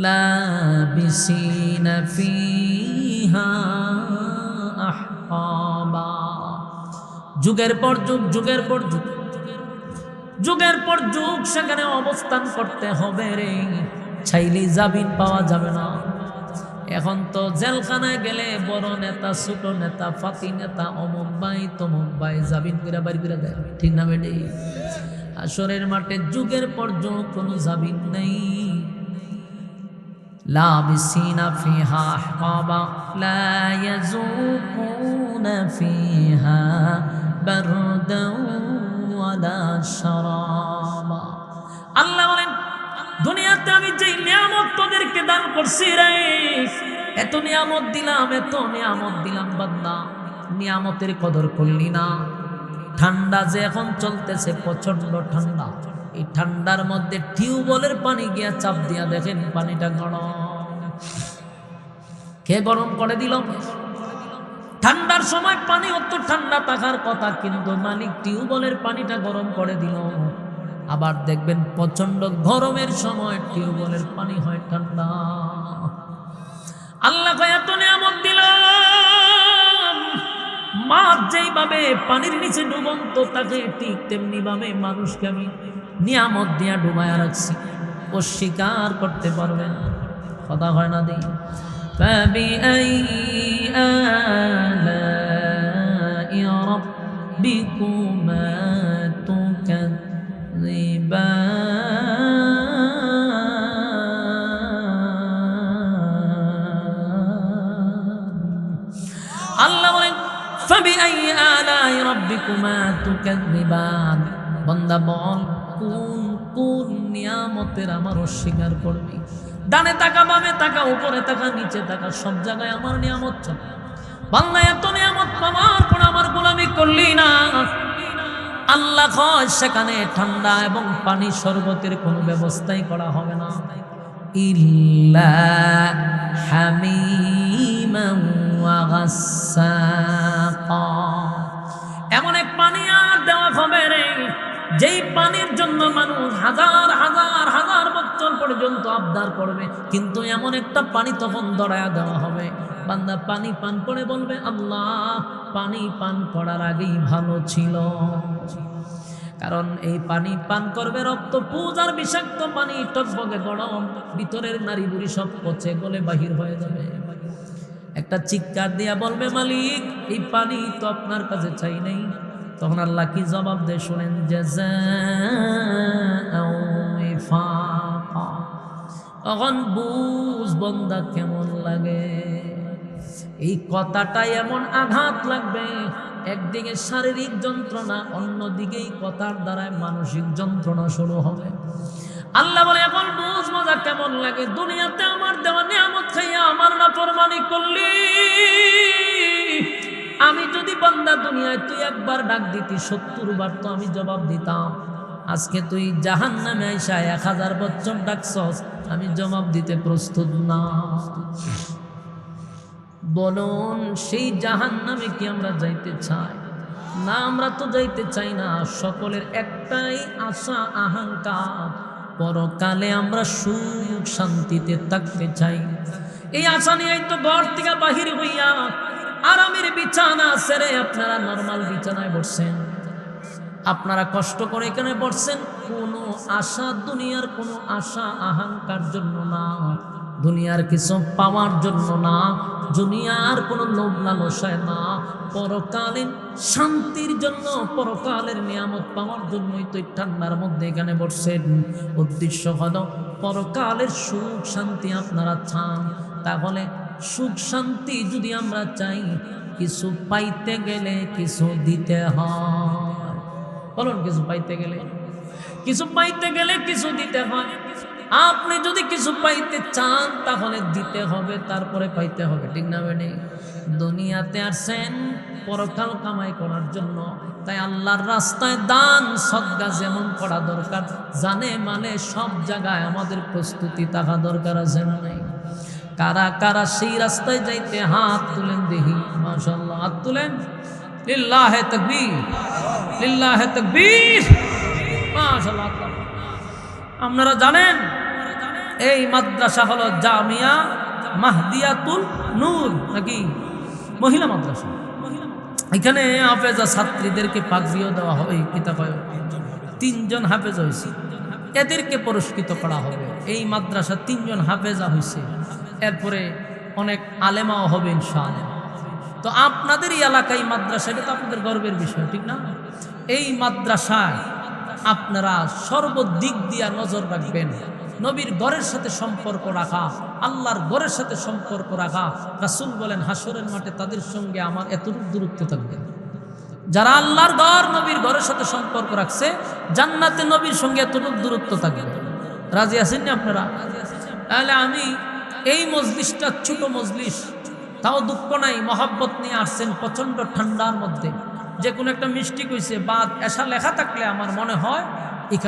লাবিসিনা ফিহা আহকাবা, যুগের পর যুগ, যুগের পর যুগ, যুগের পর যুগ সেখানে অবস্থান করতে হবে রে। চাইলেই জামিন পাওয়া যাবে না। এখন তো জেলখানায় গেলে বড় নেতা, ছোট নেতা, ফাতি নেতা, অমুক ভাই তমুক ভাই জামিন করে বাড়ি করে দেয়। ঠিক না বেডি? আসরের মাঠে যুগের পর যুগ কোনো জামিন নেই। লাবিসিনা ফিহা আহকাবা লা ইয়াযুকুনা ফিহা বারদাও ওয়ালা শারাবা। আল্লাহ বলেন দুনিয়াতে আমি যেই নিয়ামত তোদেরকে দান করছি রে, এত নিয়ামত দিলাম, এত নিয়ামত দিলাম, বান্দা নিয়ামতের কদর করলি না। ঠান্ডা যে এখন চলতেছে, প্রচন্ড ঠান্ডা, এই ঠান্ডার মধ্যে টিউবওয়েলের পানি গিয়া চাপ দিয়া দেখেন পানিটা গরম। কে গরম করে দিল? ঠান্ডার সময় পানি অত ঠান্ডা থাকার কথা, কিন্তু মালিক টিউবওয়েলের পানিটা গরম করে দিল। আবার দেখবেন প্রচন্ড গরমের সময় টিউবওয়েলের পানি হয় ঠান্ডা। আল্লাহ এত নিয়ামত দিলাম, মাছ যেইভাবে পানির নিচে ডুবন্ত থাকে, ঠিক তেমনি ভাবে মানুষকে আমি নিয়ামত দিয়া ডুবায়া রাখছি। ও স্বীকার করতে পারবে না, কথা হয় না দিই। فبأي آلاء ربكما আল্লাহ বলেন ফাবিআই আলাই রাব্বিকুমা তুকাযযিবান। বান্দা বল কোন কোন নিয়ামতের আমার অস্বীকার করবি? ডানে তাকা, বামে তাকা, উপরে তাকা, নিচে তাকা, সব জায়গায় আমার নিয়ামত চলে। বান্দা এত নিয়ামত পাওয়ার পর আমার গোলামি করলি আল্লাহ কয় সেখানে ঠান্ডা এবং পানি শরবতের কোনো ব্যবস্থাই করা হবে না, ইল্লা হামিমান ওয়া গাসসাকা। এমন এক পানি আর দেওয়া হবে রে, যেই পানির জন্য মানুষ হাজার হাজার হাজার বছর পর্যন্ত আবদার করবে, কিন্তু এমন একটা পানি তখন দড়ায়া দেওয়া হবে, বান্দা পানি পান করে বলবে আল্লাহ পানি পান করার আগেই ভালো ছিল। কারণ এই পানি পান করবে রক্ত পূজার বিষাক্ত পানি, টকবগে গরম, ভিতরের নারী বুড়ি সব পচে গলে বাহির হয়ে যাবে। একটা চিৎকার দিয়া বলবে মালিক এই পানি তো আপনার কাছে চাই নাই। তখন আল্লাহ কি জবাব দেয় শুনেন, জাযাআও ওয়িফাকা। তখন বুঝ বান্দা কেমন লাগে। এই কথাটা এমন আঘাত লাগবে, একদিকে শারীরিক যন্ত্রণা, অন্যদিকে এই কথার দ্বারায় মানসিক যন্ত্রণা শুরু হবে। আল্লাহ বলে এখন বুঝ মজা কেমন লাগে, দুনিয়াতে আমার দেওয়া নিয়ামত খাইয়া আমার নাফরমানি করলি। আমি যদি বান্দা দুনিয়ায় তুই একবার ডাক দিতি ৭০ বার তো আমি জবাব দিতাম। আজকে তুই জাহান্নামে আইসা ১০০০ বছর ডাকছস, আমি জবাব দিতে প্রস্তুত না। বলুন সেই জাহান্নামে কি আমরা যাইতে চাই? না, আমরা তো যাইতে চাই না। সকলের একটাই আশা আকাঙ্ক্ষা, পরকালে আমরা সুখ শান্তিতে থাকতে চাই। এই আশা নিয়ে তো ঘর থেকে বাহির হইয়া আরামের বিছানা ছেড়ে আপনারা নরমাল বিছানায় বসছেন, আপনারা কষ্ট করে এখানে বসছেন। কোনো আশা, দুনিয়ার কোনো আশা আকাঙ্ক্ষার জন্য না, দুনিয়ার কিছু পাওয়ার জন্য না, দুনিয়ার কোনো লোভ লালসায় না, পরকালীন শান্তির জন্য, পরকালের নিয়ামত পাওয়ার জন্যই তো ঠান্ডার মধ্যে এখানে বসছেন। উদ্দেশ্য হলো পরকালের সুখ শান্তি আপনারা চান। তাহলে সুখ শান্তি যদি আমরা চাই, কিছু পাইতে গেলে কিছু দিতে হয়। বলুন, কিছু পাইতে গেলে কিছু দিতে হয়। আপনি যদি কিছু পাইতে চান তাহলে দিতে হবে, তারপরে পাইতে হবে, ঠিক না বেনে? দুনিয়াতে আসছেন পরকাল কামাই করার জন্য, তাই আল্লাহর রাস্তায় দান সদকা যেমন করা দরকার, জানে মানে সব জায়গায় আমাদের প্রস্তুতি থাকা দরকার আছে না নাই? কারা কারা সেই রাস্তায় যাইতে হাত তুলেন দেখি, মাশাআল্লাহ, হাত তুলেন। লিল্লাহে তাকবীর, লিল্লাহে তাকবীর, মাশাআল্লাহ। আপনারা জানেন এই মাদ্রাসা হলো জামিয়া মাহদিয়াতুল নূর, নাকি মহিলা মাদ্রাসা। এখানে হাফেজা ছাত্রীদেরকে পাগড়িও দেওয়া হবে। কিতাব ৩ জন হাফেজ হয়েছে, এদেরকে পুরস্কৃত করা হবে। এই মাদ্রাসা ৩ জন হাফেজা হয়েছে, এরপরে অনেক আলেমাও হবে ইনশাআল্লাহ। তো আপনাদের এই এলাকায় মাদ্রাসা, এটা তো আপনাদের গর্বের বিষয়, ঠিক না? এই মাদ্রাসায় আপনারা সর্বদিক দিয়া নজর রাখবেন। নবীর ঘরের সাথে সম্পর্ক রাখা, আল্লাহর ঘরের সাথে সম্পর্ক রাখা। রাসূল বলেন হাসরের মাঠে তাদের সঙ্গে আমার এতটুকু দূরত্ব থাকবে। যারা আল্লাহর ঘর, নবীর ঘরের সাথে সম্পর্ক রাখছে, জান্নাতে নবীর সঙ্গে এতটুকু দূরত্ব থাকবে। রাজি আছেন না আপনারা? তাহলে আমি এই মজলিসটা ছোট মজলিস, তাও দুঃখ নাই, মহাব্বত নিয়ে আসছেন প্রচণ্ড ঠান্ডার মধ্যে। যে কোনো একটা মিষ্টি কইছে বা এসা লেখা থাকলে আমার মনে হয়